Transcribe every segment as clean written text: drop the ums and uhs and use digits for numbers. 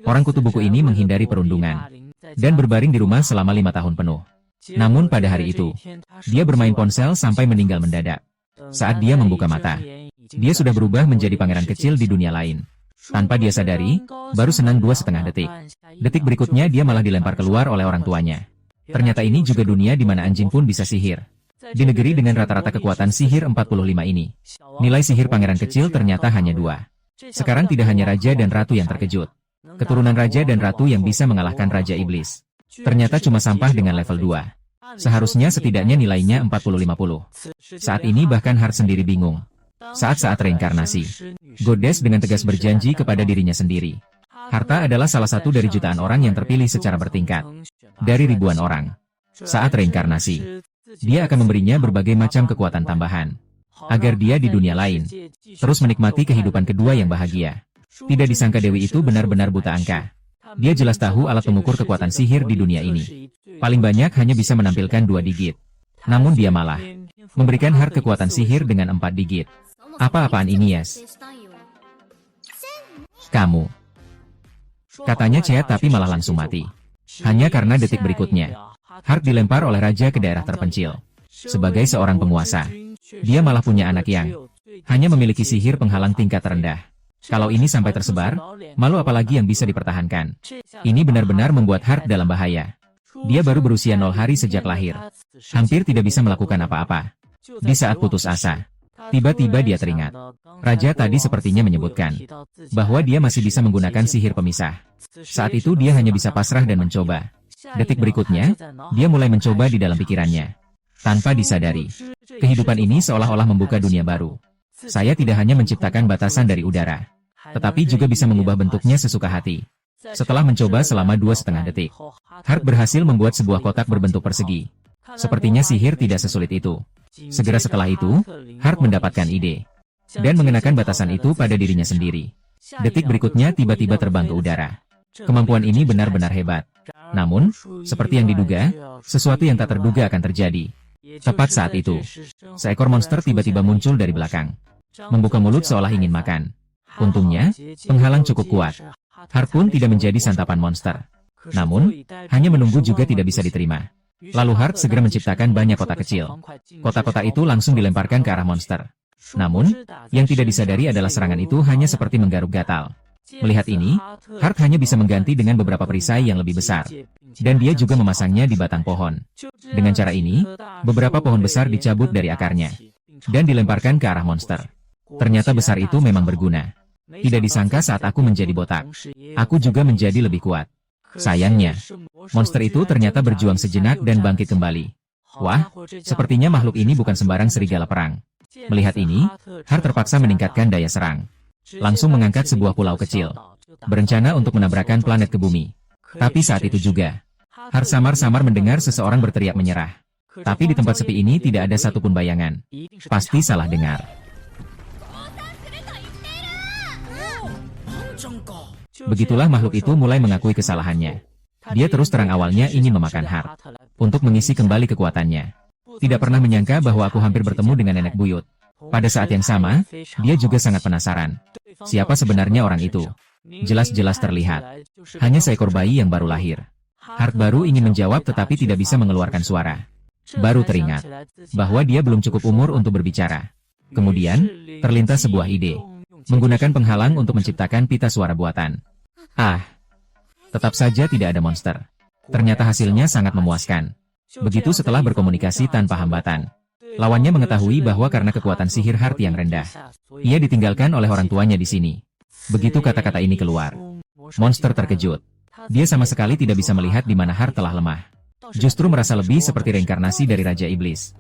Orang kutu buku ini menghindari perundungan dan berbaring di rumah selama 5 tahun penuh. Namun pada hari itu, dia bermain ponsel sampai meninggal mendadak. Saat dia membuka mata, dia sudah berubah menjadi pangeran kecil di dunia lain. Tanpa dia sadari, baru senang 2,5 detik. Detik berikutnya dia malah dilempar keluar oleh orang tuanya. Ternyata ini juga dunia di mana anjing pun bisa sihir. Di negeri dengan rata-rata kekuatan sihir 45 ini, nilai sihir pangeran kecil ternyata hanya 2. Sekarang tidak hanya raja dan ratu yang terkejut. Keturunan raja dan ratu yang bisa mengalahkan Raja Iblis. Ternyata cuma sampah dengan level 2. Seharusnya setidaknya nilainya 40-50. Saat ini bahkan Hart sendiri bingung. Saat-saat reinkarnasi, Goddess dengan tegas berjanji kepada dirinya sendiri. Harta adalah salah satu dari jutaan orang yang terpilih secara bertingkat. Dari ribuan orang. Saat reinkarnasi, dia akan memberinya berbagai macam kekuatan tambahan. Agar dia di dunia lain, terus menikmati kehidupan kedua yang bahagia. Tidak disangka Dewi itu benar-benar buta angka. Dia jelas tahu alat pengukur kekuatan sihir di dunia ini. Paling banyak hanya bisa menampilkan 2 digit. Namun dia malah memberikan Hart kekuatan sihir dengan 4 digit. Apa-apaan ini, Yes? Kamu. Katanya Chet tapi malah langsung mati. Hanya karena detik berikutnya, Hart dilempar oleh raja ke daerah terpencil. Sebagai seorang penguasa, dia malah punya anak yang hanya memiliki sihir penghalang tingkat terendah. Kalau ini sampai tersebar, malu apalagi yang bisa dipertahankan. Ini benar-benar membuat Hart dalam bahaya. Dia baru berusia 0 hari sejak lahir. Hampir tidak bisa melakukan apa-apa. Di saat putus asa, tiba-tiba dia teringat. Raja tadi sepertinya menyebutkan bahwa dia masih bisa menggunakan sihir pemisah. Saat itu dia hanya bisa pasrah dan mencoba. Detik berikutnya, dia mulai mencoba di dalam pikirannya. Tanpa disadari, kehidupan ini seolah-olah membuka dunia baru. Saya tidak hanya menciptakan batasan dari udara, tetapi juga bisa mengubah bentuknya sesuka hati. Setelah mencoba selama 2,5 detik, Hart berhasil membuat sebuah kotak berbentuk persegi. Sepertinya sihir tidak sesulit itu. Segera setelah itu, Hart mendapatkan ide dan mengenakan batasan itu pada dirinya sendiri. Detik berikutnya tiba-tiba terbang ke udara. Kemampuan ini benar-benar hebat. Namun, seperti yang diduga, sesuatu yang tak terduga akan terjadi. Tepat saat itu, seekor monster tiba-tiba muncul dari belakang. Membuka mulut seolah ingin makan. Untungnya, penghalang cukup kuat. Hart pun tidak menjadi santapan monster. Namun, hanya menunggu juga tidak bisa diterima. Lalu Hart segera menciptakan banyak kotak kecil. Kotak-kotak itu langsung dilemparkan ke arah monster. Namun, yang tidak disadari adalah serangan itu hanya seperti menggaruk gatal. Melihat ini, Hart hanya bisa mengganti dengan beberapa perisai yang lebih besar. Dan dia juga memasangnya di batang pohon. Dengan cara ini, beberapa pohon besar dicabut dari akarnya dan dilemparkan ke arah monster. Ternyata besar itu memang berguna. Tidak disangka saat aku menjadi botak, aku juga menjadi lebih kuat. Sayangnya, monster itu ternyata berjuang sejenak dan bangkit kembali. Wah, sepertinya makhluk ini bukan sembarang serigala perang. Melihat ini, Hart terpaksa meningkatkan daya serang. Langsung mengangkat sebuah pulau kecil, berencana untuk menabrakkan planet ke bumi. Tapi saat itu juga, Hart samar-samar mendengar seseorang berteriak menyerah. Tapi di tempat sepi ini tidak ada satupun bayangan. Pasti salah dengar. Begitulah makhluk itu mulai mengakui kesalahannya. Dia terus terang awalnya ingin memakan Hart untuk mengisi kembali kekuatannya. Tidak pernah menyangka bahwa aku hampir bertemu dengan nenek buyut. Pada saat yang sama, dia juga sangat penasaran. Siapa sebenarnya orang itu? Jelas-jelas terlihat hanya seekor bayi yang baru lahir. Hart baru ingin menjawab tetapi tidak bisa mengeluarkan suara. Baru teringat bahwa dia belum cukup umur untuk berbicara. Kemudian, terlintas sebuah ide. Menggunakan penghalang untuk menciptakan pita suara buatan. Tetap saja tidak ada monster. Ternyata hasilnya sangat memuaskan. Begitu setelah berkomunikasi tanpa hambatan. Lawannya mengetahui bahwa karena kekuatan sihir Hart yang rendah, ia ditinggalkan oleh orang tuanya di sini. Begitu kata-kata ini keluar, monster terkejut. Dia sama sekali tidak bisa melihat di mana Hart telah lemah. Justru merasa lebih seperti reinkarnasi dari Raja Iblis.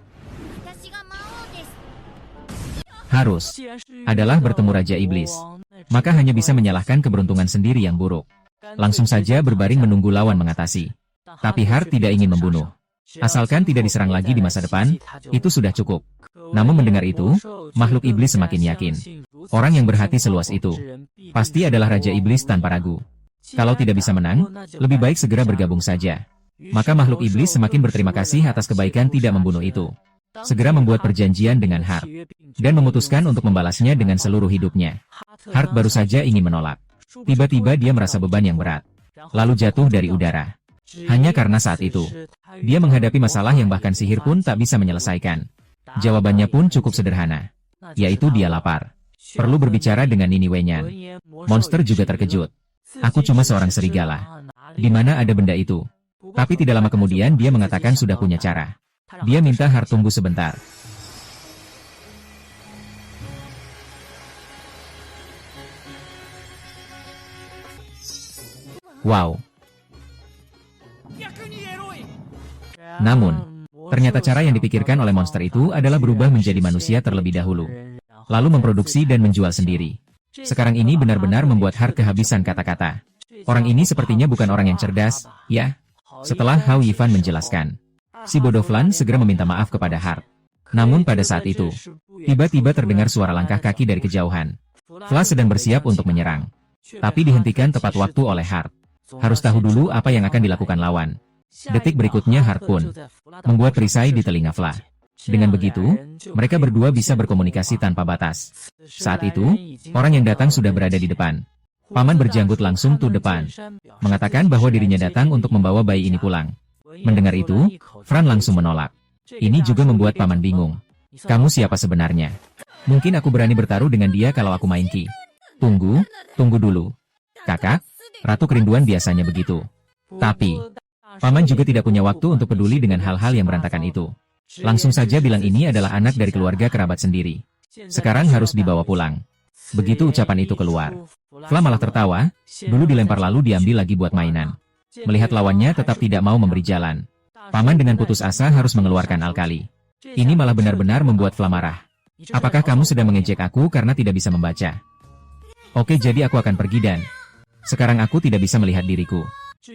Harus adalah bertemu Raja Iblis. Maka hanya bisa menyalahkan keberuntungan sendiri yang buruk. Langsung saja berbaring menunggu lawan mengatasi. Tapi Hart tidak ingin membunuh. Asalkan tidak diserang lagi di masa depan, itu sudah cukup. Namun mendengar itu, makhluk iblis semakin yakin. Orang yang berhati seluas itu pasti adalah Raja Iblis tanpa ragu. Kalau tidak bisa menang, lebih baik segera bergabung saja. Maka makhluk iblis semakin berterima kasih atas kebaikan tidak membunuh itu. Segera membuat perjanjian dengan Hart dan memutuskan untuk membalasnya dengan seluruh hidupnya. Hart baru saja ingin menolak. Tiba-tiba dia merasa beban yang berat, lalu jatuh dari udara. Hanya karena saat itu, dia menghadapi masalah yang bahkan sihir pun tak bisa menyelesaikan. Jawabannya pun cukup sederhana, yaitu dia lapar. Perlu berbicara dengan Nini Wenyan. Monster juga terkejut. Aku cuma seorang serigala. Di mana ada benda itu? Tapi tidak lama kemudian dia mengatakan sudah punya cara. Dia minta Hart tunggu sebentar. Wow. Namun, ternyata cara yang dipikirkan oleh monster itu adalah berubah menjadi manusia terlebih dahulu, lalu memproduksi dan menjual sendiri. Sekarang ini benar-benar membuat Hart kehabisan kata-kata. Orang ini sepertinya bukan orang yang cerdas, ya? Setelah Hao Yifan menjelaskan, si bodoh Flan segera meminta maaf kepada Hart. Namun pada saat itu, tiba-tiba terdengar suara langkah kaki dari kejauhan. Flan sedang bersiap untuk menyerang, tapi dihentikan tepat waktu oleh Hart. Harus tahu dulu apa yang akan dilakukan lawan. Detik berikutnya Hart pun membuat perisai di telinga Fla. Dengan begitu, mereka berdua bisa berkomunikasi tanpa batas. Saat itu, orang yang datang sudah berada di depan. Paman berjanggut langsung to depan, mengatakan bahwa dirinya datang untuk membawa bayi ini pulang. Mendengar itu, Fran langsung menolak. Ini juga membuat paman bingung. Kamu siapa sebenarnya? Mungkin aku berani bertaruh dengan dia kalau aku main ki. Tunggu dulu. Kakak, Ratu Kerinduan biasanya begitu. Tapi, paman juga tidak punya waktu untuk peduli dengan hal-hal yang berantakan itu. Langsung saja bilang ini adalah anak dari keluarga kerabat sendiri. Sekarang harus dibawa pulang. Begitu ucapan itu keluar, Fla malah tertawa, dulu dilempar lalu diambil lagi buat mainan. Melihat lawannya tetap tidak mau memberi jalan. Paman dengan putus asa harus mengeluarkan alkali. Ini malah benar-benar membuat Fla marah. Apakah kamu sedang mengejek aku karena tidak bisa membaca? Oke, jadi aku akan pergi dan sekarang aku tidak bisa melihat diriku.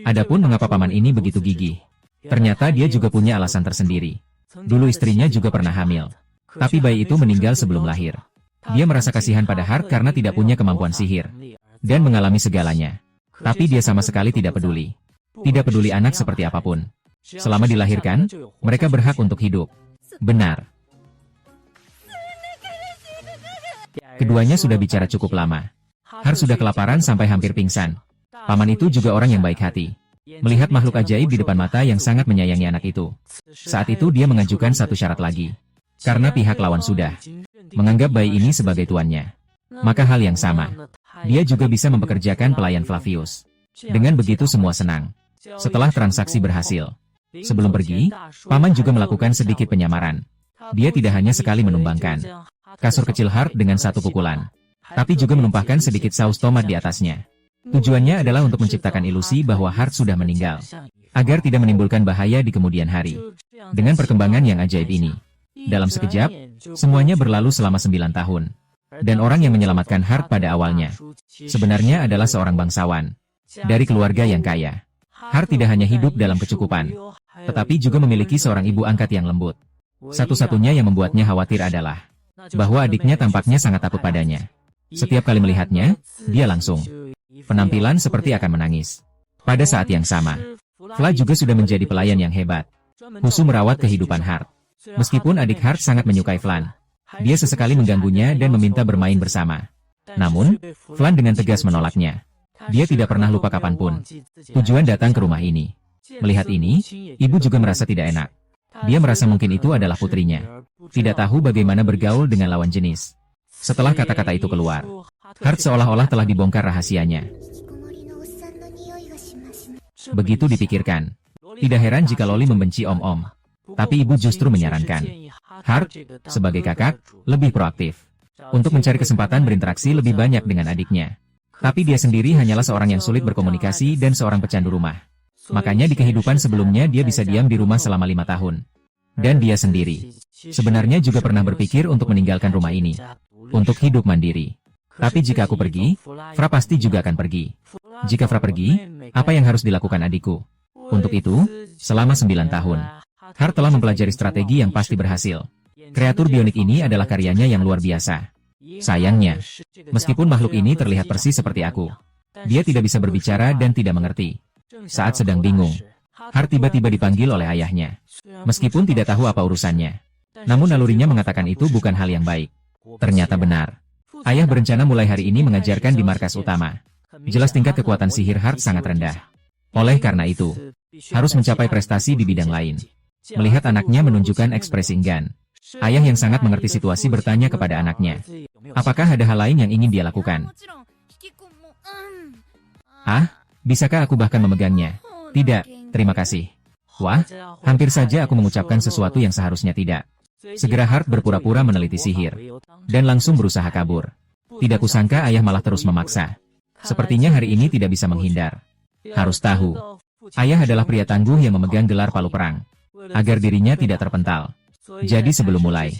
Adapun mengapa paman ini begitu gigih? Ternyata dia juga punya alasan tersendiri. Dulu istrinya juga pernah hamil. Tapi bayi itu meninggal sebelum lahir. Dia merasa kasihan pada Hart karena tidak punya kemampuan sihir. Dan mengalami segalanya. Tapi dia sama sekali tidak peduli. Tidak peduli anak seperti apapun. Selama dilahirkan, mereka berhak untuk hidup. Benar. Keduanya sudah bicara cukup lama. Hart sudah kelaparan sampai hampir pingsan. Paman itu juga orang yang baik hati. Melihat makhluk ajaib di depan mata yang sangat menyayangi anak itu. Saat itu dia mengajukan satu syarat lagi. Karena pihak lawan sudah menganggap bayi ini sebagai tuannya. Maka hal yang sama. Dia juga bisa mempekerjakan pelayan Flavius. Dengan begitu semua senang. Setelah transaksi berhasil. Sebelum pergi, paman juga melakukan sedikit penyamaran. Dia tidak hanya sekali menumbangkan kasur kecil Hart dengan satu pukulan, tapi juga menumpahkan sedikit saus tomat di atasnya. Tujuannya adalah untuk menciptakan ilusi bahwa Hart sudah meninggal, agar tidak menimbulkan bahaya di kemudian hari. Dengan perkembangan yang ajaib ini, dalam sekejap, semuanya berlalu selama 9 tahun. Dan orang yang menyelamatkan Hart pada awalnya, sebenarnya adalah seorang bangsawan, dari keluarga yang kaya. Hart tidak hanya hidup dalam kecukupan, tetapi juga memiliki seorang ibu angkat yang lembut. Satu-satunya yang membuatnya khawatir adalah bahwa adiknya tampaknya sangat takut padanya. Setiap kali melihatnya, dia langsung penampilan seperti akan menangis. Pada saat yang sama, Fla juga sudah menjadi pelayan yang hebat, khusus merawat kehidupan Hart. Meskipun adik Hart sangat menyukai Flan, dia sesekali mengganggunya dan meminta bermain bersama. Namun, Flan dengan tegas menolaknya. Dia tidak pernah lupa kapanpun tujuan datang ke rumah ini. Melihat ini, ibu juga merasa tidak enak. Dia merasa mungkin itu adalah putrinya. Tidak tahu bagaimana bergaul dengan lawan jenis. Setelah kata-kata itu keluar, Hart seolah-olah telah dibongkar rahasianya. Begitu dipikirkan, tidak heran jika Loli membenci Om-Om. Tapi ibu justru menyarankan Hart, sebagai kakak, lebih proaktif untuk mencari kesempatan berinteraksi lebih banyak dengan adiknya. Tapi dia sendiri hanyalah seorang yang sulit berkomunikasi dan seorang pecandu rumah. Makanya di kehidupan sebelumnya dia bisa diam di rumah selama 5 tahun. Dan dia sendiri sebenarnya juga pernah berpikir untuk meninggalkan rumah ini, untuk hidup mandiri. Tapi jika aku pergi, Fra pasti juga akan pergi. Jika Fra pergi, apa yang harus dilakukan adikku? Untuk itu, selama 9 tahun, Hart telah mempelajari strategi yang pasti berhasil. Kreatur bionik ini adalah karyanya yang luar biasa. Sayangnya, meskipun makhluk ini terlihat persis seperti aku, dia tidak bisa berbicara dan tidak mengerti. Saat sedang bingung, Hart tiba-tiba dipanggil oleh ayahnya. Meskipun tidak tahu apa urusannya, namun nalurinya mengatakan itu bukan hal yang baik. Ternyata benar. Ayah berencana mulai hari ini mengajarkan di markas utama. Jelas tingkat kekuatan sihir Hart sangat rendah. Oleh karena itu, harus mencapai prestasi di bidang lain. Melihat anaknya menunjukkan ekspresi enggan, ayah yang sangat mengerti situasi bertanya kepada anaknya, apakah ada hal lain yang ingin dia lakukan? Ah, bisakah aku bahkan memegangnya? Tidak, terima kasih. Wah, hampir saja aku mengucapkan sesuatu yang seharusnya tidak. Segera Hart berpura-pura meneliti sihir, dan langsung berusaha kabur. Tidak kusangka ayah malah terus memaksa. Sepertinya hari ini tidak bisa menghindar. Harus tahu, ayah adalah pria tangguh yang memegang gelar palu perang, agar dirinya tidak terpental. Jadi sebelum mulai,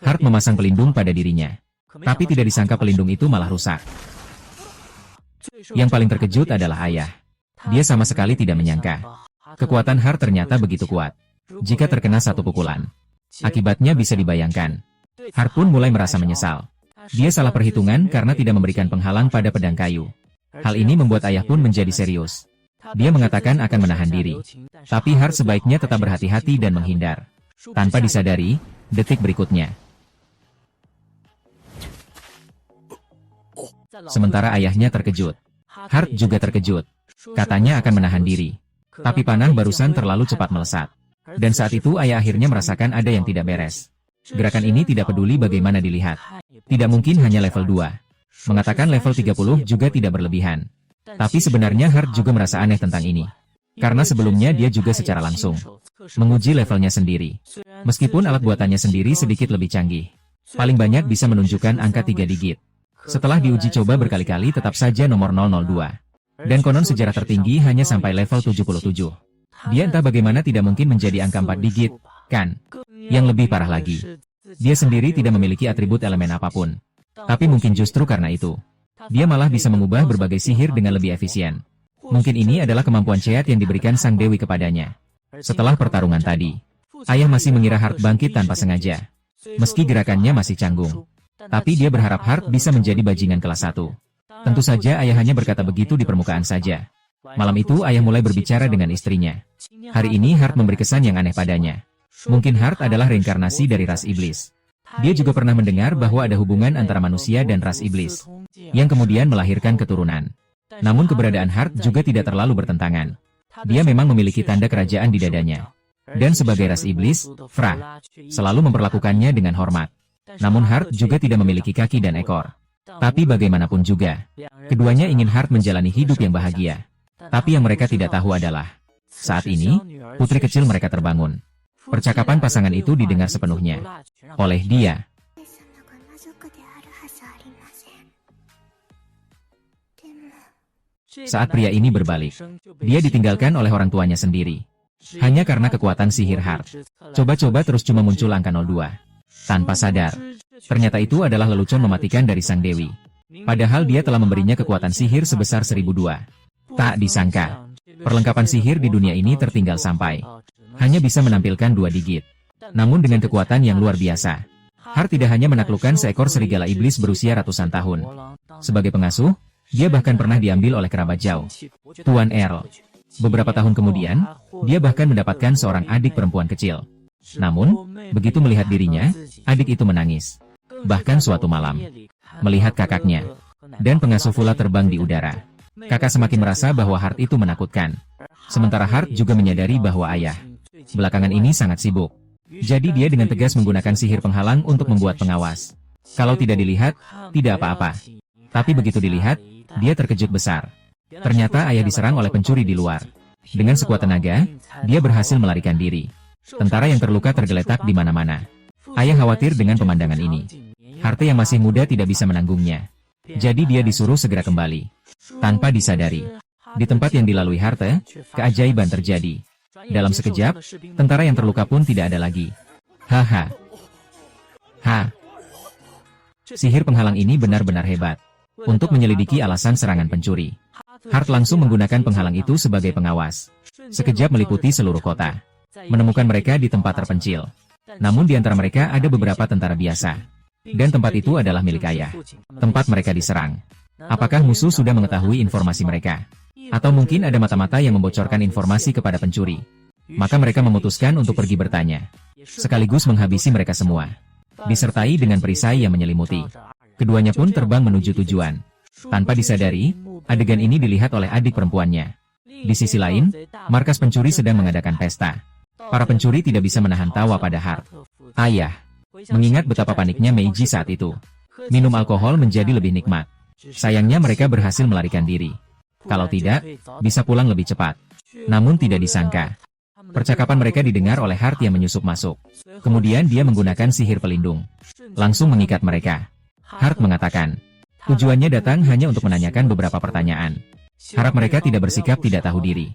Hart memasang pelindung pada dirinya. Tapi tidak disangka pelindung itu malah rusak. Yang paling terkejut adalah ayah. Dia sama sekali tidak menyangka. Kekuatan Hart ternyata begitu kuat. Jika terkena satu pukulan, akibatnya bisa dibayangkan. Hart pun mulai merasa menyesal. Dia salah perhitungan karena tidak memberikan penghalang pada pedang kayu. Hal ini membuat ayah pun menjadi serius. Dia mengatakan akan menahan diri. Tapi Hart sebaiknya tetap berhati-hati dan menghindar. Tanpa disadari, detik berikutnya. Sementara ayahnya terkejut, Hart juga terkejut. Katanya akan menahan diri. Tapi panah barusan terlalu cepat melesat. Dan saat itu ayah akhirnya merasakan ada yang tidak beres. Gerakan ini tidak peduli bagaimana dilihat. Tidak mungkin hanya level 2. Mengatakan level 30 juga tidak berlebihan. Tapi sebenarnya Hart juga merasa aneh tentang ini. Karena sebelumnya dia juga secara langsung menguji levelnya sendiri. Meskipun alat buatannya sendiri sedikit lebih canggih. Paling banyak bisa menunjukkan angka 3 digit. Setelah diuji coba berkali-kali tetap saja nomor 002. Dan konon sejarah tertinggi hanya sampai level 77. Dia entah bagaimana tidak mungkin menjadi angka 4 digit, kan? Yang lebih parah lagi, dia sendiri tidak memiliki atribut elemen apapun. Tapi mungkin justru karena itu, dia malah bisa mengubah berbagai sihir dengan lebih efisien. Mungkin ini adalah kemampuan Ceat yang diberikan Sang Dewi kepadanya. Setelah pertarungan tadi, ayah masih mengira Hart bangkit tanpa sengaja. Meski gerakannya masih canggung. Tapi dia berharap Hart bisa menjadi bajingan kelas 1. Tentu saja ayah hanya berkata begitu di permukaan saja. Malam itu ayah mulai berbicara dengan istrinya. Hari ini Hart memberi kesan yang aneh padanya. Mungkin Hart adalah reinkarnasi dari ras iblis. Dia juga pernah mendengar bahwa ada hubungan antara manusia dan ras iblis, yang kemudian melahirkan keturunan. Namun keberadaan Hart juga tidak terlalu bertentangan. Dia memang memiliki tanda kerajaan di dadanya. Dan sebagai ras iblis, Fra selalu memperlakukannya dengan hormat. Namun Hart juga tidak memiliki kaki dan ekor. Tapi bagaimanapun juga, keduanya ingin Hart menjalani hidup yang bahagia. Tapi yang mereka tidak tahu adalah, saat ini, putri kecil mereka terbangun. Percakapan pasangan itu didengar sepenuhnya oleh dia. Saat pria ini berbalik, dia ditinggalkan oleh orang tuanya sendiri. Hanya karena kekuatan sihir Hart. Coba-coba terus cuma muncul angka 02. Tanpa sadar, ternyata itu adalah lelucon mematikan dari Sang Dewi. Padahal dia telah memberinya kekuatan sihir sebesar 1002. Tak disangka, perlengkapan sihir di dunia ini tertinggal sampai hanya bisa menampilkan 2 digit. Namun dengan kekuatan yang luar biasa, Hart tidak hanya menaklukkan seekor serigala iblis berusia ratusan tahun. Sebagai pengasuh, dia bahkan pernah diambil oleh kerabat jauh, Tuan Earl. Beberapa tahun kemudian, dia bahkan mendapatkan seorang adik perempuan kecil. Namun, begitu melihat dirinya, adik itu menangis. Bahkan suatu malam, melihat kakaknya, dan pengasuh Fula terbang di udara. Kakak semakin merasa bahwa Hart itu menakutkan. Sementara Hart juga menyadari bahwa ayah belakangan ini sangat sibuk. Jadi dia dengan tegas menggunakan sihir penghalang untuk membuat pengawas. Kalau tidak dilihat, tidak apa-apa. Tapi begitu dilihat, dia terkejut besar. Ternyata ayah diserang oleh pencuri di luar. Dengan sekuat tenaga, dia berhasil melarikan diri. Tentara yang terluka tergeletak di mana-mana. Ayah khawatir dengan pemandangan ini. Hart yang masih muda tidak bisa menanggungnya. Jadi dia disuruh segera kembali. Tanpa disadari, di tempat yang dilalui Hart, keajaiban terjadi. Dalam sekejap, tentara yang terluka pun tidak ada lagi. Haha. Ha. Sihir penghalang ini benar-benar hebat. Untuk menyelidiki alasan serangan pencuri, Hart langsung menggunakan penghalang itu sebagai pengawas. Sekejap meliputi seluruh kota. Menemukan mereka di tempat terpencil. Namun di antara mereka ada beberapa tentara biasa. Dan tempat itu adalah milik ayah. Tempat mereka diserang. Apakah musuh sudah mengetahui informasi mereka? Atau mungkin ada mata-mata yang membocorkan informasi kepada pencuri. Maka mereka memutuskan untuk pergi bertanya. Sekaligus menghabisi mereka semua. Disertai dengan perisai yang menyelimuti. Keduanya pun terbang menuju tujuan. Tanpa disadari, adegan ini dilihat oleh adik perempuannya. Di sisi lain, markas pencuri sedang mengadakan pesta. Para pencuri tidak bisa menahan tawa pada Hart. Ayah. Mengingat betapa paniknya Meiji saat itu. Minum alkohol menjadi lebih nikmat. Sayangnya mereka berhasil melarikan diri. Kalau tidak, bisa pulang lebih cepat. Namun tidak disangka. Percakapan mereka didengar oleh Hart yang menyusup masuk. Kemudian dia menggunakan sihir pelindung. Langsung mengikat mereka. Hart mengatakan, tujuannya datang hanya untuk menanyakan beberapa pertanyaan. Harap mereka tidak bersikap tidak tahu diri.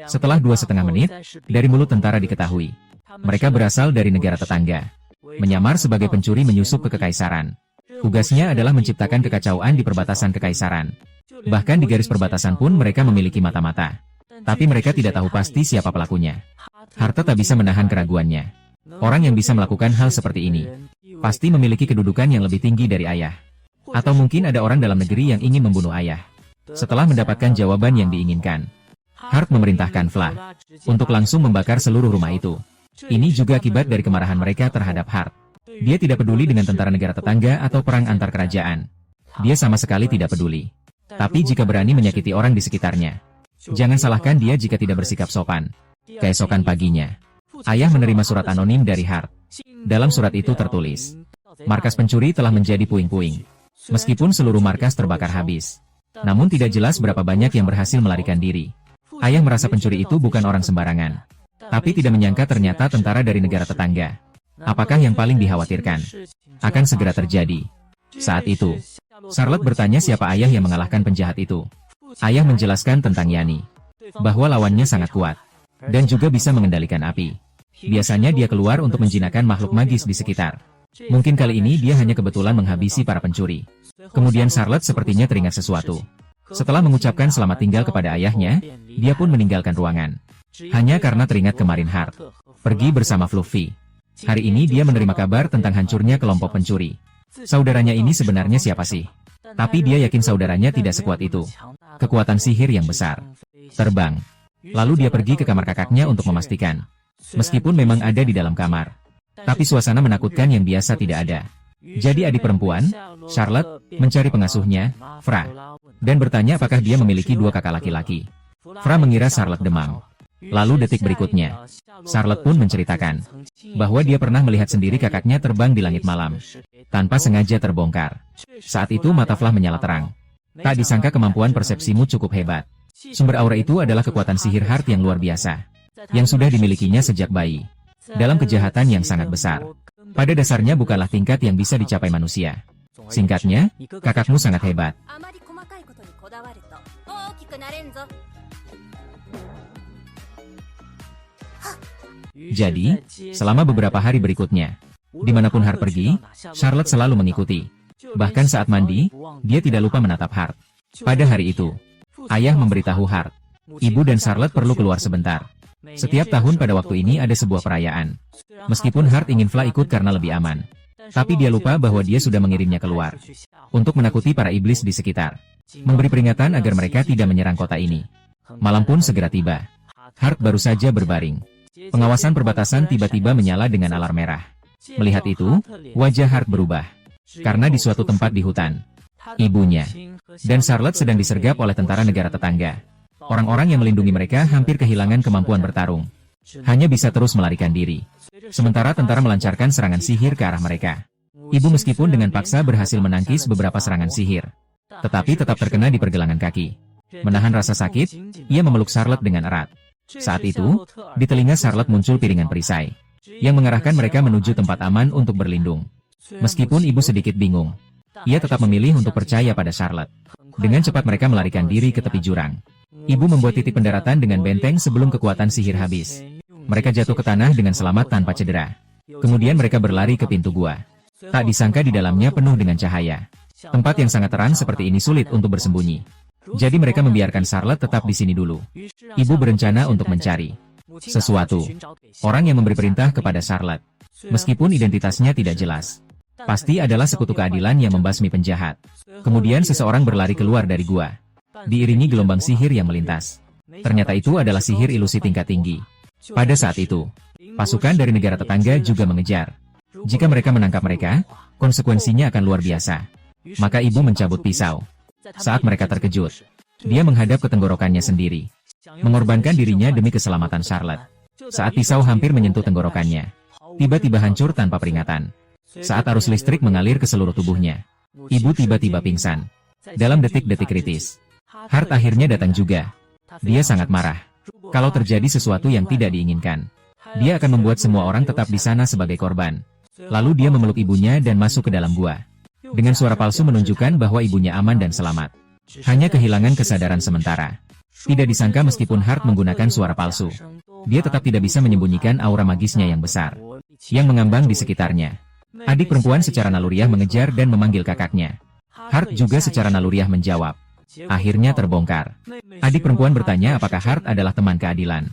Setelah 2,5 menit, dari mulut tentara diketahui. Mereka berasal dari negara tetangga. Menyamar sebagai pencuri menyusup ke kekaisaran. Tugasnya adalah menciptakan kekacauan di perbatasan kekaisaran. Bahkan di garis perbatasan pun mereka memiliki mata-mata. Tapi mereka tidak tahu pasti siapa pelakunya. Hart tak bisa menahan keraguannya. Orang yang bisa melakukan hal seperti ini, pasti memiliki kedudukan yang lebih tinggi dari ayah. Atau mungkin ada orang dalam negeri yang ingin membunuh ayah. Setelah mendapatkan jawaban yang diinginkan, Hart memerintahkan Fla untuk langsung membakar seluruh rumah itu. Ini juga akibat dari kemarahan mereka terhadap Hart. Dia tidak peduli dengan tentara negara tetangga atau perang antar kerajaan. Dia sama sekali tidak peduli. Tapi jika berani menyakiti orang di sekitarnya, jangan salahkan dia jika tidak bersikap sopan. Keesokan paginya, ayah menerima surat anonim dari Hart. Dalam surat itu tertulis, markas pencuri telah menjadi puing-puing. Meskipun seluruh markas terbakar habis. Namun tidak jelas berapa banyak yang berhasil melarikan diri. Ayah merasa pencuri itu bukan orang sembarangan. Tapi tidak menyangka ternyata tentara dari negara tetangga. Apakah yang paling dikhawatirkan akan segera terjadi? Saat itu, Charlotte bertanya siapa ayah yang mengalahkan penjahat itu. Ayah menjelaskan tentang Yani. Bahwa lawannya sangat kuat. Dan juga bisa mengendalikan api. Biasanya dia keluar untuk menjinakkan makhluk magis di sekitar. Mungkin kali ini dia hanya kebetulan menghabisi para pencuri. Kemudian Charlotte sepertinya teringat sesuatu. Setelah mengucapkan selamat tinggal kepada ayahnya, dia pun meninggalkan ruangan. Hanya karena teringat kemarin Hart pergi bersama Fluffy. Hari ini dia menerima kabar tentang hancurnya kelompok pencuri. Saudaranya ini sebenarnya siapa sih? Tapi dia yakin saudaranya tidak sekuat itu. Kekuatan sihir yang besar. Terbang. Lalu dia pergi ke kamar kakaknya untuk memastikan. Meskipun memang ada di dalam kamar. Tapi suasana menakutkan yang biasa tidak ada. Jadi adik perempuan, Charlotte, mencari pengasuhnya, Fra. Dan bertanya apakah dia memiliki 2 kakak laki-laki. Fra mengira Charlotte demam. Lalu detik berikutnya, Charlotte pun menceritakan bahwa dia pernah melihat sendiri kakaknya terbang di langit malam. Tanpa sengaja terbongkar. Saat itu mata Fla menyala terang. Tak disangka kemampuan persepsimu cukup hebat. Sumber aura itu adalah kekuatan sihir Hart yang luar biasa. Yang sudah dimilikinya sejak bayi. Dalam kejahatan yang sangat besar. Pada dasarnya bukanlah tingkat yang bisa dicapai manusia. Singkatnya, kakakmu sangat hebat. Jadi, selama beberapa hari berikutnya, dimanapun Hart pergi, Charlotte selalu mengikuti. Bahkan saat mandi, dia tidak lupa menatap Hart. Pada hari itu, ayah memberitahu Hart, ibu dan Charlotte perlu keluar sebentar. Setiap tahun pada waktu ini ada sebuah perayaan. Meskipun Hart ingin Fla ikut karena lebih aman. Tapi dia lupa bahwa dia sudah mengirimnya keluar. Untuk menakuti para iblis di sekitar. Memberi peringatan agar mereka tidak menyerang kota ini. Malam pun segera tiba. Hart baru saja berbaring. Pengawasan perbatasan tiba-tiba menyala dengan alarm merah. Melihat itu, wajah Hart berubah. Karena di suatu tempat di hutan, ibunya dan Charlotte sedang disergap oleh tentara negara tetangga. Orang-orang yang melindungi mereka hampir kehilangan kemampuan bertarung. Hanya bisa terus melarikan diri. Sementara tentara melancarkan serangan sihir ke arah mereka. Ibu meskipun dengan paksa berhasil menangkis beberapa serangan sihir. Tetapi tetap terkena di pergelangan kaki. Menahan rasa sakit, ia memeluk Charlotte dengan erat. Saat itu, di telinga Charlotte muncul piringan perisai. Yang mengarahkan mereka menuju tempat aman untuk berlindung. Meskipun ibu sedikit bingung, ia tetap memilih untuk percaya pada Charlotte. Dengan cepat mereka melarikan diri ke tepi jurang. Ibu membuat titik pendaratan dengan benteng sebelum kekuatan sihir habis. Mereka jatuh ke tanah dengan selamat tanpa cedera. Kemudian mereka berlari ke pintu gua. Tak disangka di dalamnya penuh dengan cahaya. Tempat yang sangat terang seperti ini sulit untuk bersembunyi. Jadi mereka membiarkan Charlotte tetap di sini dulu. Ibu berencana untuk mencari sesuatu. Orang yang memberi perintah kepada Charlotte. Meskipun identitasnya tidak jelas. Pasti adalah sekutu keadilan yang membasmi penjahat. Kemudian seseorang berlari keluar dari gua. Diiringi gelombang sihir yang melintas. Ternyata itu adalah sihir ilusi tingkat tinggi. Pada saat itu, pasukan dari negara tetangga juga mengejar. Jika mereka menangkap mereka, konsekuensinya akan luar biasa. Maka ibu mencabut pisau. Saat mereka terkejut, dia menghadap ke tenggorokannya sendiri, mengorbankan dirinya demi keselamatan Charlotte. Saat pisau hampir menyentuh tenggorokannya, tiba-tiba hancur tanpa peringatan. Saat arus listrik mengalir ke seluruh tubuhnya, ibu tiba-tiba pingsan. Dalam detik-detik kritis, Hart akhirnya datang juga. Dia sangat marah. Kalau terjadi sesuatu yang tidak diinginkan, dia akan membuat semua orang tetap di sana sebagai korban. Lalu dia memeluk ibunya dan masuk ke dalam gua. Dengan suara palsu menunjukkan bahwa ibunya aman dan selamat. Hanya kehilangan kesadaran sementara. Tidak disangka meskipun Hart menggunakan suara palsu, dia tetap tidak bisa menyembunyikan aura magisnya yang besar, yang mengambang di sekitarnya. Adik perempuan secara naluriah mengejar dan memanggil kakaknya. Hart juga secara naluriah menjawab. Akhirnya terbongkar. Adik perempuan bertanya apakah Hart adalah teman keadilan.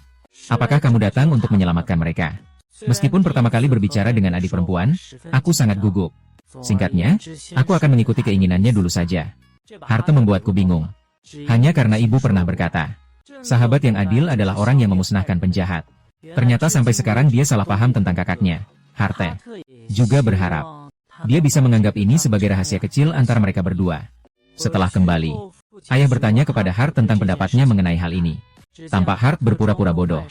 Apakah kamu datang untuk menyelamatkan mereka? Meskipun pertama kali berbicara dengan adik perempuan, aku sangat gugup. Singkatnya, aku akan mengikuti keinginannya dulu saja. Hart membuatku bingung. Hanya karena ibu pernah berkata, sahabat yang adil adalah orang yang memusnahkan penjahat. Ternyata sampai sekarang dia salah paham tentang kakaknya. Hart juga berharap dia bisa menganggap ini sebagai rahasia kecil antara mereka berdua. Setelah kembali, ayah bertanya kepada Hart tentang pendapatnya mengenai hal ini. Tampak Hart berpura-pura bodoh,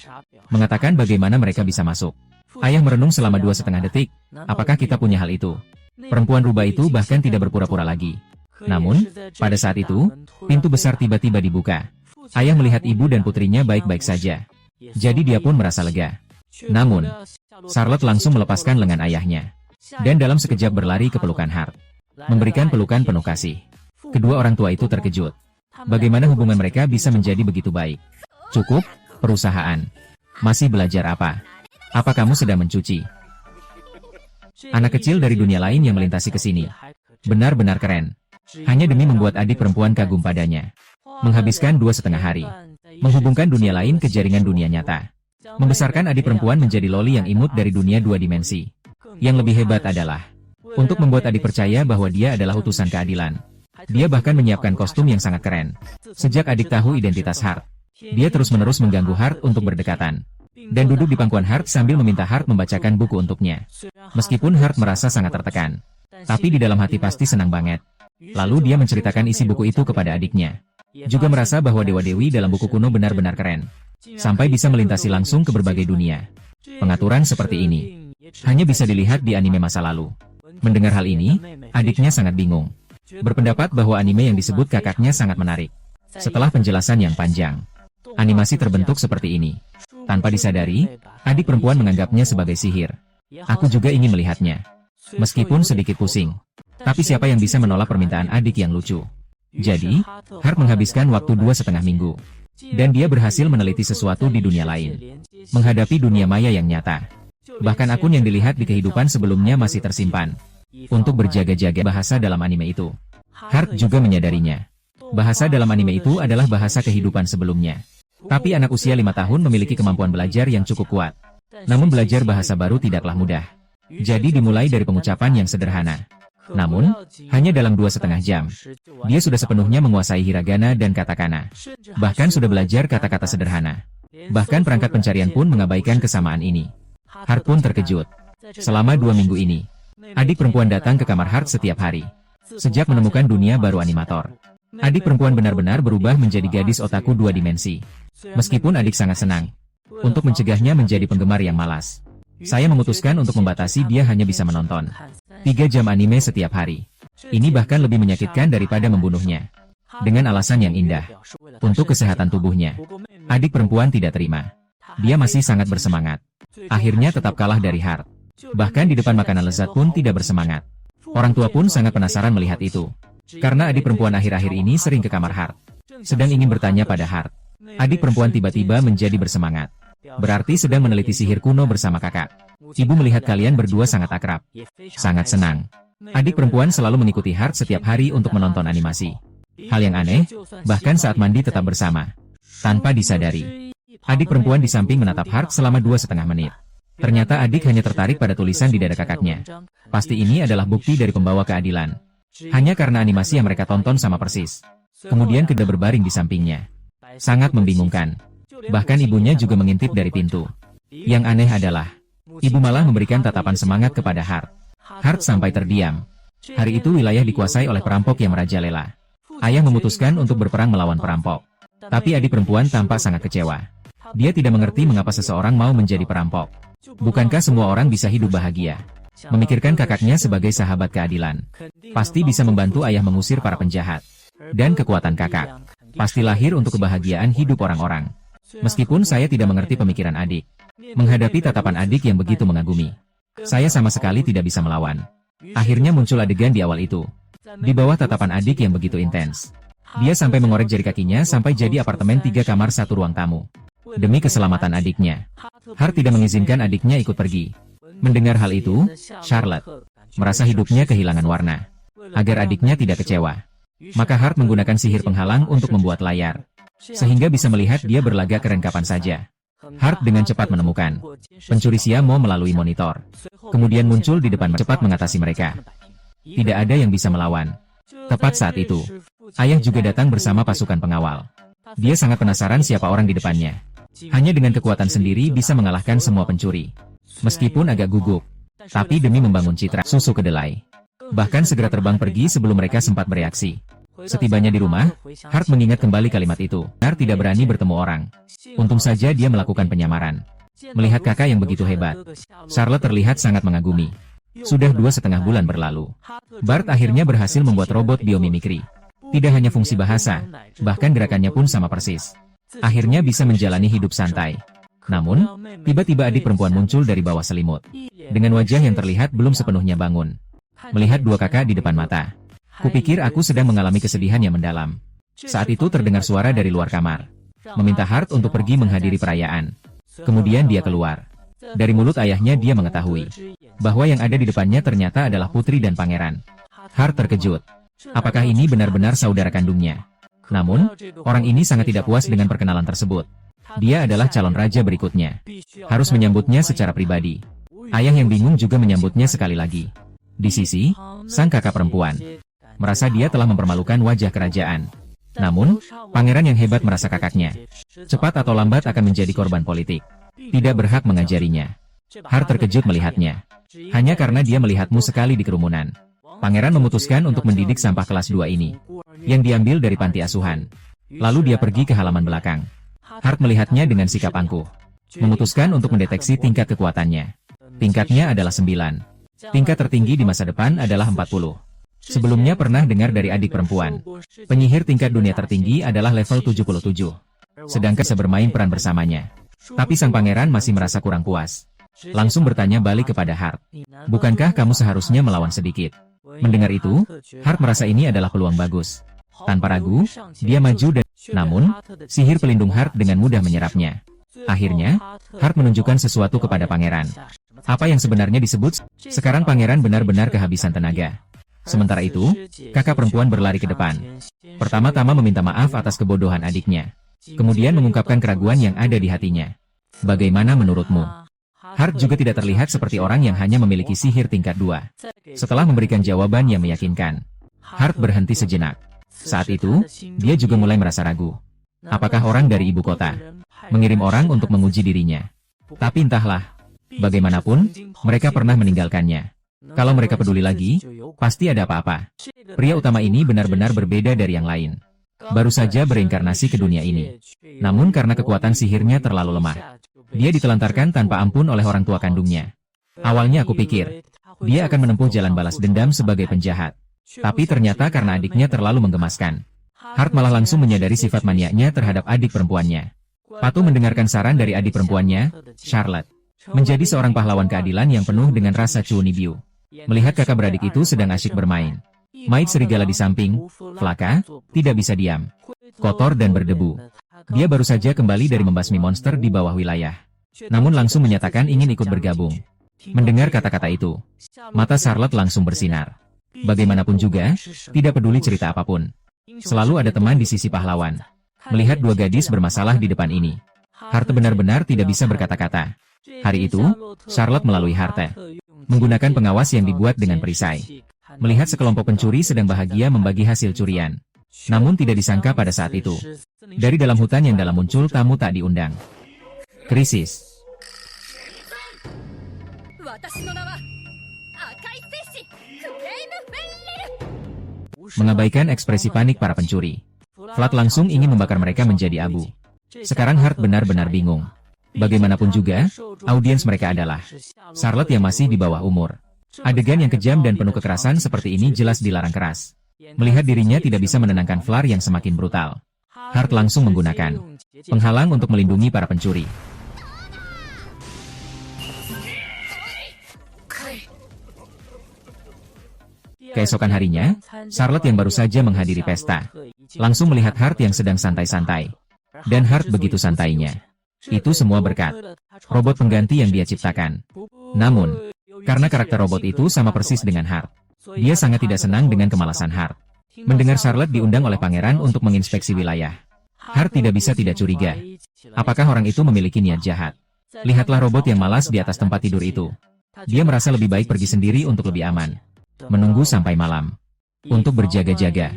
mengatakan bagaimana mereka bisa masuk. Ayah merenung selama 2,5 detik. Apakah kita punya hal itu? Perempuan rubah itu bahkan tidak berpura-pura lagi. Namun, pada saat itu, pintu besar tiba-tiba dibuka. Ayah melihat ibu dan putrinya baik-baik saja. Jadi dia pun merasa lega. Namun, Charlotte langsung melepaskan lengan ayahnya. Dan dalam sekejap berlari ke pelukan Hart. Memberikan pelukan penuh kasih. Kedua orang tua itu terkejut. Bagaimana hubungan mereka bisa menjadi begitu baik? Cukup, perusahaan. Masih belajar apa? Apa kamu sedang mencuci? Anak kecil dari dunia lain yang melintasi ke sini. Benar-benar keren. Hanya demi membuat adik perempuan kagum padanya. Menghabiskan 2,5 hari. Menghubungkan dunia lain ke jaringan dunia nyata. Membesarkan adik perempuan menjadi loli yang imut dari dunia 2 dimensi. Yang lebih hebat adalah untuk membuat adik percaya bahwa dia adalah utusan keadilan. Dia bahkan menyiapkan kostum yang sangat keren. Sejak adik tahu identitas Hart, dia terus-menerus mengganggu Hart untuk berdekatan. Dan duduk di pangkuan Hart sambil meminta Hart membacakan buku untuknya. Meskipun Hart merasa sangat tertekan, tapi di dalam hati pasti senang banget. Lalu dia menceritakan isi buku itu kepada adiknya. Juga merasa bahwa dewa-dewi dalam buku kuno benar-benar keren. Sampai bisa melintasi langsung ke berbagai dunia. Pengaturan seperti ini hanya bisa dilihat di anime masa lalu. Mendengar hal ini, adiknya sangat bingung. Berpendapat bahwa anime yang disebut kakaknya sangat menarik. Setelah penjelasan yang panjang, animasi terbentuk seperti ini. Tanpa disadari, adik perempuan menganggapnya sebagai sihir. Aku juga ingin melihatnya. Meskipun sedikit pusing. Tapi siapa yang bisa menolak permintaan adik yang lucu? Jadi, Hart menghabiskan waktu 2,5 minggu. Dan dia berhasil meneliti sesuatu di dunia lain. Menghadapi dunia maya yang nyata. Bahkan akun yang dilihat di kehidupan sebelumnya masih tersimpan. Untuk berjaga-jaga bahasa dalam anime itu. Hart juga menyadarinya. Bahasa dalam anime itu adalah bahasa kehidupan sebelumnya. Tapi anak usia 5 tahun memiliki kemampuan belajar yang cukup kuat. Namun belajar bahasa baru tidaklah mudah. Jadi dimulai dari pengucapan yang sederhana. Namun, hanya dalam 2,5 jam, dia sudah sepenuhnya menguasai hiragana dan katakana. Bahkan sudah belajar kata-kata sederhana. Bahkan perangkat pencarian pun mengabaikan kesamaan ini. Hart pun terkejut. Selama 2 minggu ini, adik perempuan datang ke kamar Hart setiap hari. Sejak menemukan dunia baru animator, adik perempuan benar-benar berubah menjadi gadis otaku 2 dimensi. Meskipun adik sangat senang. Untuk mencegahnya menjadi penggemar yang malas, saya memutuskan untuk membatasi dia hanya bisa menonton 3 jam anime setiap hari. Ini bahkan lebih menyakitkan daripada membunuhnya. Dengan alasan yang indah. Untuk kesehatan tubuhnya. Adik perempuan tidak terima. Dia masih sangat bersemangat. Akhirnya tetap kalah dari Hart. Bahkan di depan makanan lezat pun tidak bersemangat. Orang tua pun sangat penasaran melihat itu. Karena adik perempuan akhir-akhir ini sering ke kamar Hart. Sedang ingin bertanya pada Hart. Adik perempuan tiba-tiba menjadi bersemangat. Berarti sedang meneliti sihir kuno bersama kakak. Ibu melihat kalian berdua sangat akrab. Sangat senang. Adik perempuan selalu mengikuti Hart setiap hari untuk menonton animasi. Hal yang aneh, bahkan saat mandi tetap bersama. Tanpa disadari, adik perempuan di samping menatap Hart selama 2,5 menit. Ternyata adik hanya tertarik pada tulisan di dada kakaknya. Pasti ini adalah bukti dari pembawa keadilan. Hanya karena animasi yang mereka tonton sama persis. Kemudian kedua berbaring di sampingnya. Sangat membingungkan. Bahkan ibunya juga mengintip dari pintu. Yang aneh adalah, ibu malah memberikan tatapan semangat kepada Hart. Hart sampai terdiam. Hari itu wilayah dikuasai oleh perampok yang merajalela. Ayah memutuskan untuk berperang melawan perampok. Tapi adik perempuan tampak sangat kecewa. Dia tidak mengerti mengapa seseorang mau menjadi perampok. Bukankah semua orang bisa hidup bahagia? Memikirkan kakaknya sebagai sahabat keadilan, pasti bisa membantu ayah mengusir para penjahat. Dan kekuatan kakak pasti lahir untuk kebahagiaan hidup orang-orang. Meskipun saya tidak mengerti pemikiran adik, menghadapi tatapan adik yang begitu mengagumi, saya sama sekali tidak bisa melawan. Akhirnya muncul adegan di awal itu. Di bawah tatapan adik yang begitu intens, dia sampai mengorek jari kakinya sampai jadi apartemen 3 kamar 1 ruang tamu. Demi keselamatan adiknya, Hart tidak mengizinkan adiknya ikut pergi. Mendengar hal itu, Charlotte merasa hidupnya kehilangan warna. Agar adiknya tidak kecewa, maka Hart menggunakan sihir penghalang untuk membuat layar, sehingga bisa melihat dia berlagak keren kapan saja. Hart dengan cepat menemukan pencuri Siamo melalui monitor. Kemudian muncul di depan cepat mengatasi mereka. Tidak ada yang bisa melawan. Tepat saat itu, ayah juga datang bersama pasukan pengawal. Dia sangat penasaran siapa orang di depannya. Hanya dengan kekuatan sendiri bisa mengalahkan semua pencuri. Meskipun agak gugup, tapi demi membangun citra susu kedelai. Bahkan segera terbang pergi sebelum mereka sempat bereaksi. Setibanya di rumah, Hart mengingat kembali kalimat itu. Hart tidak berani bertemu orang. Untung saja dia melakukan penyamaran. Melihat kakak yang begitu hebat, Charlotte terlihat sangat mengagumi. Sudah 2,5 bulan berlalu, Bart akhirnya berhasil membuat robot biomimikri. Tidak hanya fungsi bahasa, bahkan gerakannya pun sama persis. Akhirnya bisa menjalani hidup santai. Namun, tiba-tiba adik perempuan muncul dari bawah selimut. Dengan wajah yang terlihat belum sepenuhnya bangun. Melihat 2 kakak di depan mata. Kupikir aku sedang mengalami kesedihan yang mendalam. Saat itu terdengar suara dari luar kamar. Meminta Hart untuk pergi menghadiri perayaan. Kemudian dia keluar. Dari mulut ayahnya dia mengetahui bahwa yang ada di depannya ternyata adalah putri dan pangeran. Hart terkejut. Apakah ini benar-benar saudara kandungnya? Namun, orang ini sangat tidak puas dengan perkenalan tersebut. Dia adalah calon raja berikutnya. Harus menyambutnya secara pribadi. Ayah yang bingung juga menyambutnya sekali lagi. Di sisi, sang kakak perempuan merasa dia telah mempermalukan wajah kerajaan. Namun, pangeran yang hebat merasa kakaknya cepat atau lambat akan menjadi korban politik. Tidak berhak mengajarinya. Hart terkejut melihatnya. Hanya karena dia melihatmu sekali di kerumunan. Pangeran memutuskan untuk mendidik sampah kelas 2 ini, yang diambil dari panti asuhan. Lalu dia pergi ke halaman belakang. Hart melihatnya dengan sikap angkuh. Memutuskan untuk mendeteksi tingkat kekuatannya. Tingkatnya adalah 9. Tingkat tertinggi di masa depan adalah 40. Sebelumnya pernah dengar dari adik perempuan. Penyihir tingkat dunia tertinggi adalah level 77. Sedangkan saya bermain peran bersamanya. Tapi sang pangeran masih merasa kurang puas. Langsung bertanya balik kepada Hart. Bukankah kamu seharusnya melawan sedikit? Mendengar itu, Hart merasa ini adalah peluang bagus. Tanpa ragu, dia maju dan... Namun, sihir pelindung Hart dengan mudah menyerapnya. Akhirnya, Hart menunjukkan sesuatu kepada pangeran. Apa yang sebenarnya disebut, sekarang pangeran benar-benar kehabisan tenaga. Sementara itu, kakak perempuan berlari ke depan. Pertama-tama meminta maaf atas kebodohan adiknya. Kemudian mengungkapkan keraguan yang ada di hatinya. Bagaimana menurutmu? Hart juga tidak terlihat seperti orang yang hanya memiliki sihir tingkat 2. Setelah memberikan jawaban yang meyakinkan, Hart berhenti sejenak. Saat itu, dia juga mulai merasa ragu. Apakah orang dari ibu kota mengirim orang untuk menguji dirinya? Tapi entahlah, bagaimanapun, mereka pernah meninggalkannya. Kalau mereka peduli lagi, pasti ada apa-apa. Pria utama ini benar-benar berbeda dari yang lain. Baru saja bereinkarnasi ke dunia ini. Namun karena kekuatan sihirnya terlalu lemah, dia ditelantarkan tanpa ampun oleh orang tua kandungnya. Awalnya aku pikir, dia akan menempuh jalan balas dendam sebagai penjahat. Tapi ternyata karena adiknya terlalu menggemaskan. Hart malah langsung menyadari sifat maniaknya terhadap adik perempuannya. Patuh mendengarkan saran dari adik perempuannya, Charlotte. Menjadi seorang pahlawan keadilan yang penuh dengan rasa Chunibiu. Melihat kakak beradik itu sedang asyik bermain. Maid serigala di samping, Flaka, tidak bisa diam. Kotor dan berdebu. Dia baru saja kembali dari membasmi monster di bawah wilayah. Namun langsung menyatakan ingin ikut bergabung. Mendengar kata-kata itu, mata Charlotte langsung bersinar. Bagaimanapun juga, tidak peduli cerita apapun. Selalu ada teman di sisi pahlawan. Melihat 2 gadis bermasalah di depan ini, Hart benar-benar tidak bisa berkata-kata. Hari itu, Charlotte melalui Hart menggunakan pengawas yang dibuat dengan perisai. Melihat sekelompok pencuri sedang bahagia membagi hasil curian. Namun tidak disangka pada saat itu, dari dalam hutan yang dalam muncul tamu tak diundang. Krisis. mengabaikan ekspresi panik para pencuri. Vlad langsung ingin membakar mereka menjadi abu. Sekarang Hart benar-benar bingung. Bagaimanapun juga, audiens mereka adalah Charlotte yang masih di bawah umur. Adegan yang kejam dan penuh kekerasan seperti ini jelas dilarang keras. Melihat dirinya tidak bisa menenangkan Vlad yang semakin brutal, Hart langsung menggunakan penghalang untuk melindungi para pencuri. Keesokan harinya, Charlotte yang baru saja menghadiri pesta, langsung melihat Hart yang sedang santai-santai. Dan Hart begitu santainya. Itu semua berkat robot pengganti yang dia ciptakan. Namun, karena karakter robot itu sama persis dengan Hart, dia sangat tidak senang dengan kemalasan Hart. Mendengar Charlotte diundang oleh pangeran untuk menginspeksi wilayah, Hart tidak bisa tidak curiga. Apakah orang itu memiliki niat jahat? Lihatlah robot yang malas di atas tempat tidur itu. Dia merasa lebih baik pergi sendiri untuk lebih aman. Menunggu sampai malam. Untuk berjaga-jaga,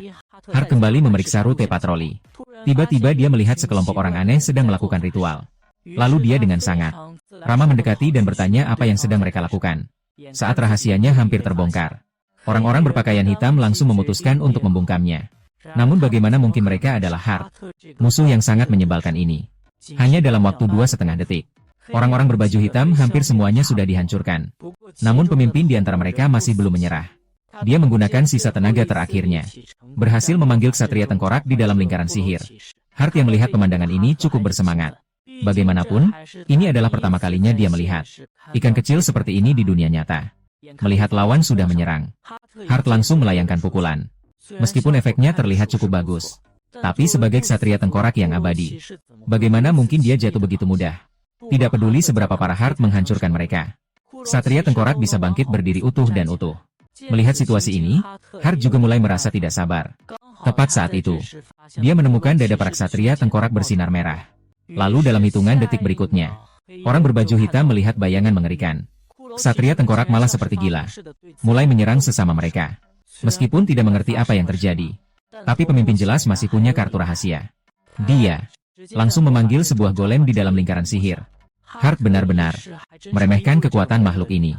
Hart kembali memeriksa rute patroli. Tiba-tiba dia melihat sekelompok orang aneh sedang melakukan ritual. Lalu dia dengan sangat ramah mendekati dan bertanya apa yang sedang mereka lakukan. Saat rahasianya hampir terbongkar, orang-orang berpakaian hitam langsung memutuskan untuk membungkamnya. Namun bagaimana mungkin mereka adalah Hart, musuh yang sangat menyebalkan ini. Hanya dalam waktu 2,5 detik, orang-orang berbaju hitam hampir semuanya sudah dihancurkan. Namun pemimpin di antara mereka masih belum menyerah. Dia menggunakan sisa tenaga terakhirnya, berhasil memanggil ksatria tengkorak di dalam lingkaran sihir. Hart yang melihat pemandangan ini cukup bersemangat. Bagaimanapun, ini adalah pertama kalinya dia melihat ikan kecil seperti ini di dunia nyata. Melihat lawan sudah menyerang, Hart langsung melayangkan pukulan. Meskipun efeknya terlihat cukup bagus, tapi sebagai ksatria tengkorak yang abadi, bagaimana mungkin dia jatuh begitu mudah? Tidak peduli seberapa parah Hart menghancurkan mereka, ksatria tengkorak bisa bangkit berdiri utuh dan utuh. Melihat situasi ini, Hart juga mulai merasa tidak sabar. Tepat saat itu, dia menemukan dada para ksatria tengkorak bersinar merah. Lalu dalam hitungan detik berikutnya, orang berbaju hitam melihat bayangan mengerikan. Ksatria tengkorak malah seperti gila, mulai menyerang sesama mereka. Meskipun tidak mengerti apa yang terjadi, tapi pemimpin jelas masih punya kartu rahasia. Dia langsung memanggil sebuah golem di dalam lingkaran sihir. Hart benar-benar meremehkan kekuatan makhluk ini.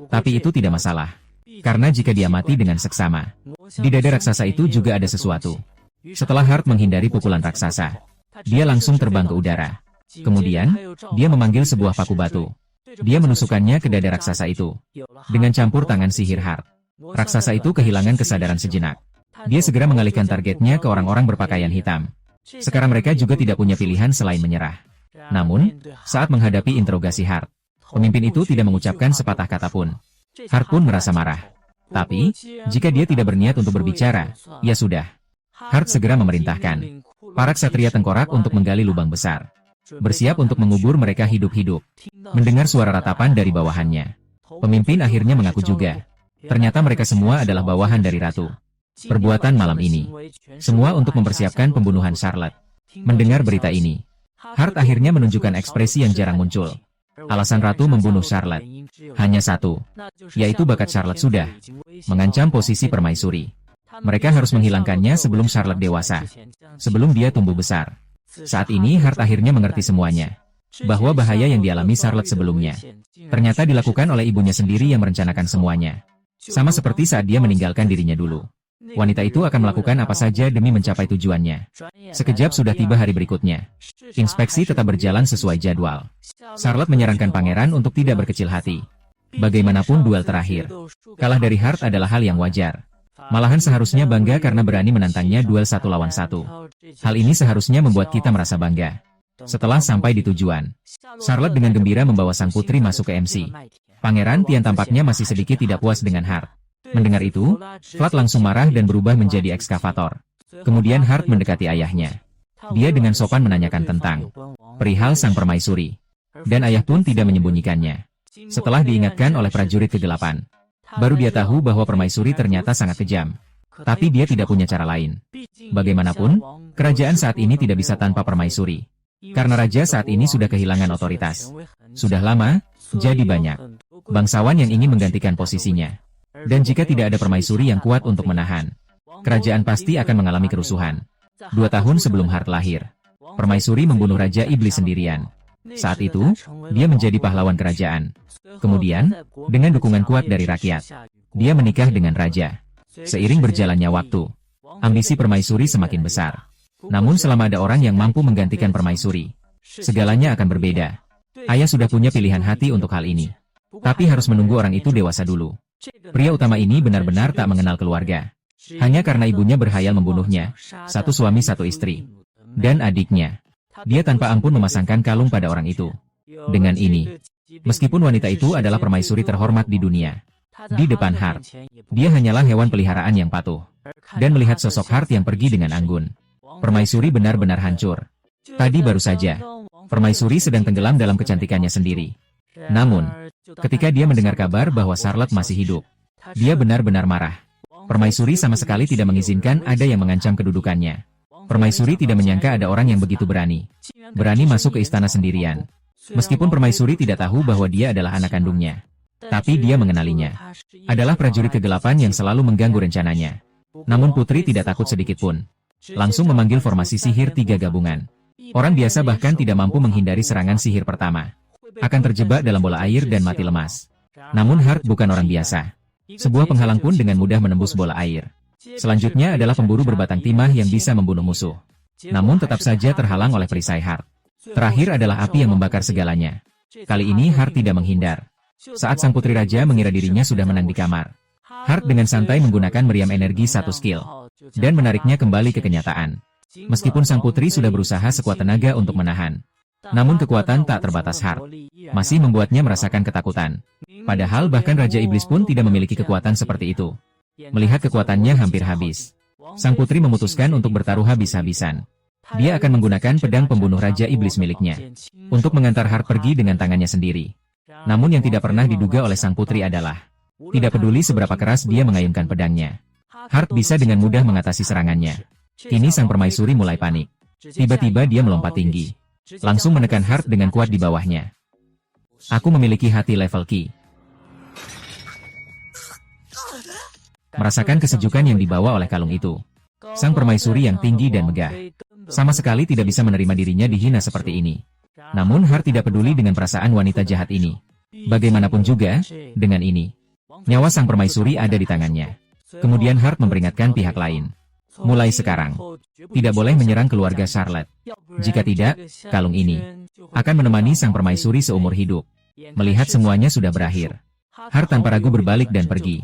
Tapi itu tidak masalah. Karena jika dia mati dengan seksama, di dada raksasa itu juga ada sesuatu. Setelah Hart menghindari pukulan raksasa, dia langsung terbang ke udara. Kemudian, dia memanggil sebuah paku batu. Dia menusukkannya ke dada raksasa itu. Dengan campur tangan sihir Hart, raksasa itu kehilangan kesadaran sejenak. Dia segera mengalihkan targetnya ke orang-orang berpakaian hitam. Sekarang mereka juga tidak punya pilihan selain menyerah. Namun, saat menghadapi interogasi Hart, pemimpin itu tidak mengucapkan sepatah kata pun. Hart pun merasa marah. Tapi, jika dia tidak berniat untuk berbicara, ya sudah. Hart segera memerintahkan para ksatria tengkorak untuk menggali lubang besar, bersiap untuk mengubur mereka hidup-hidup. Mendengar suara ratapan dari bawahannya, pemimpin akhirnya mengaku juga. Ternyata mereka semua adalah bawahan dari ratu. Perbuatan malam ini, semua untuk mempersiapkan pembunuhan Charlotte. Mendengar berita ini, Hart akhirnya menunjukkan ekspresi yang jarang muncul. Alasan ratu membunuh Charlotte hanya satu, yaitu bakat Charlotte sudah mengancam posisi permaisuri. Mereka harus menghilangkannya sebelum Charlotte dewasa, sebelum dia tumbuh besar. Saat ini Hart akhirnya mengerti semuanya, bahwa bahaya yang dialami Charlotte sebelumnya ternyata dilakukan oleh ibunya sendiri yang merencanakan semuanya. Sama seperti saat dia meninggalkan dirinya dulu. Wanita itu akan melakukan apa saja demi mencapai tujuannya. Sekejap sudah tiba hari berikutnya. Inspeksi tetap berjalan sesuai jadwal. Charlotte menyarankan pangeran untuk tidak berkecil hati. Bagaimanapun duel terakhir, kalah dari Hart adalah hal yang wajar. Malahan seharusnya bangga karena berani menantangnya duel 1 lawan 1. Hal ini seharusnya membuat kita merasa bangga. Setelah sampai di tujuan, Charlotte dengan gembira membawa sang putri masuk ke MC. Pangeran Tian tampaknya masih sedikit tidak puas dengan Hart. Mendengar itu, Vlad langsung marah dan berubah menjadi ekskavator. Kemudian Hart mendekati ayahnya. Dia dengan sopan menanyakan tentang perihal sang permaisuri. Dan ayah pun tidak menyembunyikannya. Setelah diingatkan oleh prajurit kegelapan, baru dia tahu bahwa permaisuri ternyata sangat kejam. Tapi dia tidak punya cara lain. Bagaimanapun, kerajaan saat ini tidak bisa tanpa permaisuri. Karena raja saat ini sudah kehilangan otoritas. Sudah lama, jadi banyak bangsawan yang ingin menggantikan posisinya. Dan jika tidak ada permaisuri yang kuat untuk menahan, kerajaan pasti akan mengalami kerusuhan. 2 tahun sebelum Hart lahir, permaisuri membunuh Raja Iblis sendirian. Saat itu, dia menjadi pahlawan kerajaan. Kemudian, dengan dukungan kuat dari rakyat, dia menikah dengan raja. Seiring berjalannya waktu, ambisi permaisuri semakin besar. Namun selama ada orang yang mampu menggantikan permaisuri, segalanya akan berbeda. Ayah sudah punya pilihan hati untuk hal ini. Tapi harus menunggu orang itu dewasa dulu. Pria utama ini benar-benar tak mengenal keluarga. Hanya karena ibunya berhayal membunuhnya, satu suami satu istri, dan adiknya. Dia tanpa ampun memasangkan kalung pada orang itu. Dengan ini, meskipun wanita itu adalah permaisuri terhormat di dunia, di depan Hart, dia hanyalah hewan peliharaan yang patuh. Dan melihat sosok Hart yang pergi dengan anggun, permaisuri benar-benar hancur. Tadi baru saja, permaisuri sedang tenggelam dalam kecantikannya sendiri. Namun, ketika dia mendengar kabar bahwa Charlotte masih hidup, dia benar-benar marah. Permaisuri sama sekali tidak mengizinkan ada yang mengancam kedudukannya. Permaisuri tidak menyangka ada orang yang begitu berani masuk ke istana sendirian. Meskipun permaisuri tidak tahu bahwa dia adalah anak kandungnya, tapi dia mengenalinya. Adalah prajurit kegelapan yang selalu mengganggu rencananya. Namun putri tidak takut sedikit pun. Langsung memanggil formasi sihir 3 gabungan. Orang biasa bahkan tidak mampu menghindari serangan sihir pertama. Akan terjebak dalam bola air dan mati lemas. Namun Hart bukan orang biasa. Sebuah penghalang pun dengan mudah menembus bola air. Selanjutnya adalah pemburu berbatang timah yang bisa membunuh musuh. Namun tetap saja terhalang oleh perisai Hart. Terakhir adalah api yang membakar segalanya. Kali ini Hart tidak menghindar. Saat sang putri raja mengira dirinya sudah menang di kamar, Hart dengan santai menggunakan meriam energi satu skill, dan menariknya kembali ke kenyataan. Meskipun sang putri sudah berusaha sekuat tenaga untuk menahan, namun kekuatan tak terbatas Hart masih membuatnya merasakan ketakutan. Padahal bahkan Raja Iblis pun tidak memiliki kekuatan seperti itu. Melihat kekuatannya hampir habis, sang putri memutuskan untuk bertaruh habis-habisan. Dia akan menggunakan pedang pembunuh Raja Iblis miliknya untuk mengantar Hart pergi dengan tangannya sendiri. Namun yang tidak pernah diduga oleh sang putri adalah, tidak peduli seberapa keras dia mengayunkan pedangnya, Hart bisa dengan mudah mengatasi serangannya. Kini sang permaisuri mulai panik. Tiba-tiba dia melompat tinggi, langsung menekan Hart dengan kuat di bawahnya. Aku memiliki hati level Ki. Merasakan kesejukan yang dibawa oleh kalung itu, sang permaisuri yang tinggi dan megah sama sekali tidak bisa menerima dirinya dihina seperti ini. Namun Hart tidak peduli dengan perasaan wanita jahat ini. Bagaimanapun juga, dengan ini, nyawa sang permaisuri ada di tangannya. Kemudian Hart memperingatkan pihak lain. Mulai sekarang, tidak boleh menyerang keluarga Charlotte. Jika tidak, kalung ini akan menemani sang permaisuri seumur hidup. Melihat semuanya sudah berakhir, Hart tanpa ragu berbalik dan pergi.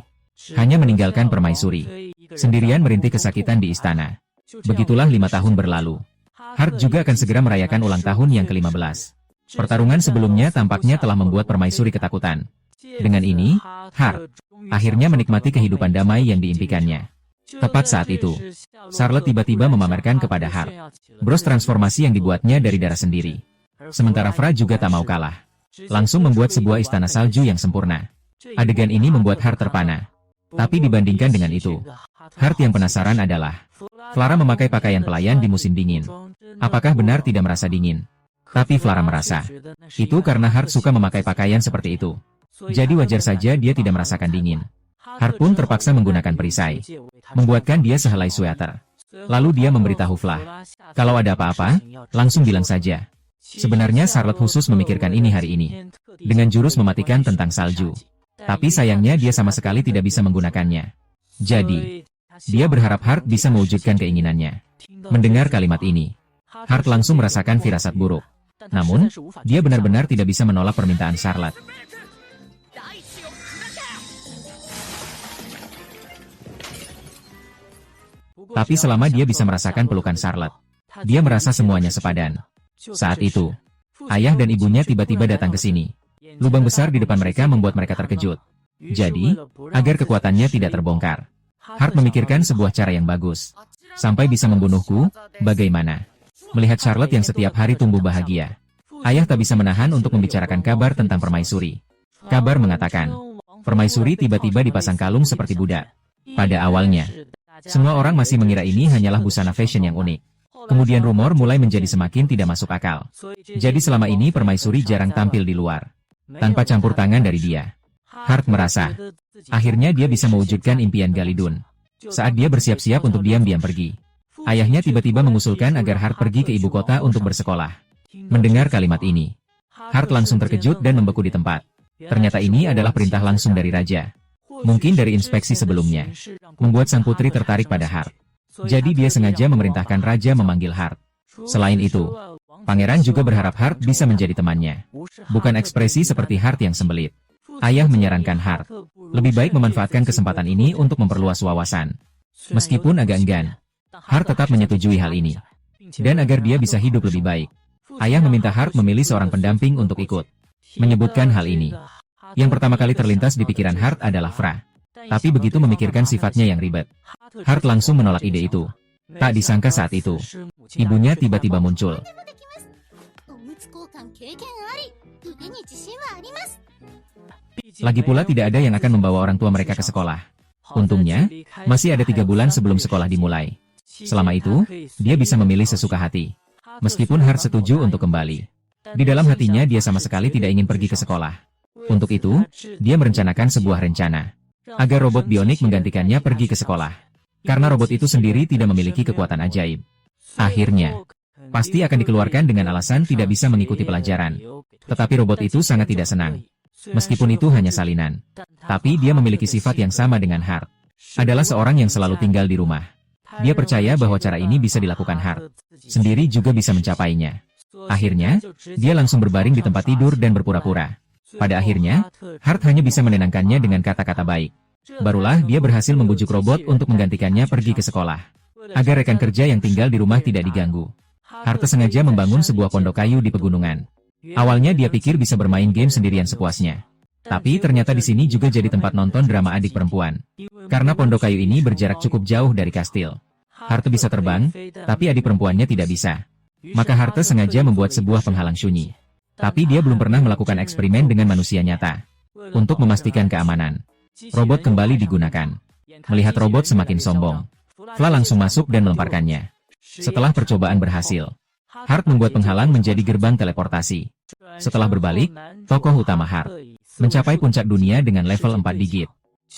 Hanya meninggalkan permaisuri sendirian merintih kesakitan di istana. Begitulah 5 tahun berlalu. Hart juga akan segera merayakan ulang tahun yang ke-15. Pertarungan sebelumnya tampaknya telah membuat permaisuri ketakutan. Dengan ini, Hart akhirnya menikmati kehidupan damai yang diimpikannya. Tepat saat itu, Charlotte tiba-tiba memamerkan kepada Hart bros transformasi yang dibuatnya dari darah sendiri. Sementara Fra juga tak mau kalah. Langsung membuat sebuah istana salju yang sempurna. Adegan ini membuat Hart terpana. Tapi dibandingkan dengan itu, Hart yang penasaran adalah, Clara memakai pakaian pelayan di musim dingin. Apakah benar tidak merasa dingin? Tapi Clara merasa, itu karena Hart suka memakai pakaian seperti itu. Jadi wajar saja dia tidak merasakan dingin. Hart pun terpaksa menggunakan perisai, membuatkan dia sehelai sweater. Lalu dia memberitahu Fla, kalau ada apa-apa, langsung bilang saja. Sebenarnya Charlotte khusus memikirkan ini hari ini, dengan jurus mematikan tentang salju. Tapi sayangnya dia sama sekali tidak bisa menggunakannya. Jadi, dia berharap Hart bisa mewujudkan keinginannya. Mendengar kalimat ini, Hart langsung merasakan firasat buruk. Namun, dia benar-benar tidak bisa menolak permintaan Charlotte. Tapi selama dia bisa merasakan pelukan Charlotte, dia merasa semuanya sepadan. Saat itu, ayah dan ibunya tiba-tiba datang ke sini. Lubang besar di depan mereka membuat mereka terkejut. Jadi, agar kekuatannya tidak terbongkar, Hart memikirkan sebuah cara yang bagus. Sampai bisa membunuhku, bagaimana? Melihat Charlotte yang setiap hari tumbuh bahagia, ayah tak bisa menahan untuk membicarakan kabar tentang permaisuri. Kabar mengatakan, permaisuri tiba-tiba dipasang kalung seperti budak. Pada awalnya, semua orang masih mengira ini hanyalah busana fashion yang unik. Kemudian rumor mulai menjadi semakin tidak masuk akal. Jadi selama ini permaisuri jarang tampil di luar, tanpa campur tangan dari dia. Hart merasa, akhirnya dia bisa mewujudkan impian Galidun. Saat dia bersiap-siap untuk diam-diam pergi, ayahnya tiba-tiba mengusulkan agar Hart pergi ke ibu kota untuk bersekolah. Mendengar kalimat ini, Hart langsung terkejut dan membeku di tempat. Ternyata ini adalah perintah langsung dari raja. Mungkin dari inspeksi sebelumnya, membuat sang putri tertarik pada Hart. Jadi dia sengaja memerintahkan raja memanggil Hart. Selain itu, pangeran juga berharap Hart bisa menjadi temannya. Bukan ekspresi seperti Hart yang sembelit. Ayah menyarankan Hart, lebih baik memanfaatkan kesempatan ini untuk memperluas wawasan. Meskipun agak enggan, Hart tetap menyetujui hal ini. Dan agar dia bisa hidup lebih baik, ayah meminta Hart memilih seorang pendamping untuk ikut. Menyebutkan hal ini, yang pertama kali terlintas di pikiran Hart adalah Fra. Tapi begitu memikirkan sifatnya yang ribet, Hart langsung menolak ide itu. Tak disangka saat itu, ibunya tiba-tiba muncul. Lagi pula tidak ada yang akan membawa orang tua mereka ke sekolah. Untungnya, masih ada 3 bulan sebelum sekolah dimulai. Selama itu, dia bisa memilih sesuka hati. Meskipun Hart setuju untuk kembali, di dalam hatinya dia sama sekali tidak ingin pergi ke sekolah. Untuk itu, dia merencanakan sebuah rencana, agar robot bionik menggantikannya pergi ke sekolah. Karena robot itu sendiri tidak memiliki kekuatan ajaib. Akhirnya, pasti akan dikeluarkan dengan alasan tidak bisa mengikuti pelajaran. Tetapi robot itu sangat tidak senang. Meskipun itu hanya salinan, tapi dia memiliki sifat yang sama dengan Hart. Adalah seorang yang selalu tinggal di rumah. Dia percaya bahwa cara ini bisa dilakukan Hart. Sendiri juga bisa mencapainya. Akhirnya, dia langsung berbaring di tempat tidur dan berpura-pura. Pada akhirnya, Hart hanya bisa menenangkannya dengan kata-kata baik. Barulah dia berhasil membujuk robot untuk menggantikannya pergi ke sekolah. Agar rekan kerja yang tinggal di rumah tidak diganggu, Hart sengaja membangun sebuah pondok kayu di pegunungan. Awalnya dia pikir bisa bermain game sendirian sepuasnya. Tapi ternyata di sini juga jadi tempat nonton drama adik perempuan. Karena pondok kayu ini berjarak cukup jauh dari kastil. Hart bisa terbang, tapi adik perempuannya tidak bisa. Maka Hart sengaja membuat sebuah penghalang sunyi. Tapi dia belum pernah melakukan eksperimen dengan manusia nyata. Untuk memastikan keamanan, robot kembali digunakan. Melihat robot semakin sombong, Fla langsung masuk dan melemparkannya. Setelah percobaan berhasil, Hart membuat penghalang menjadi gerbang teleportasi. Setelah berbalik, tokoh utama Hart mencapai puncak dunia dengan level 4 digit.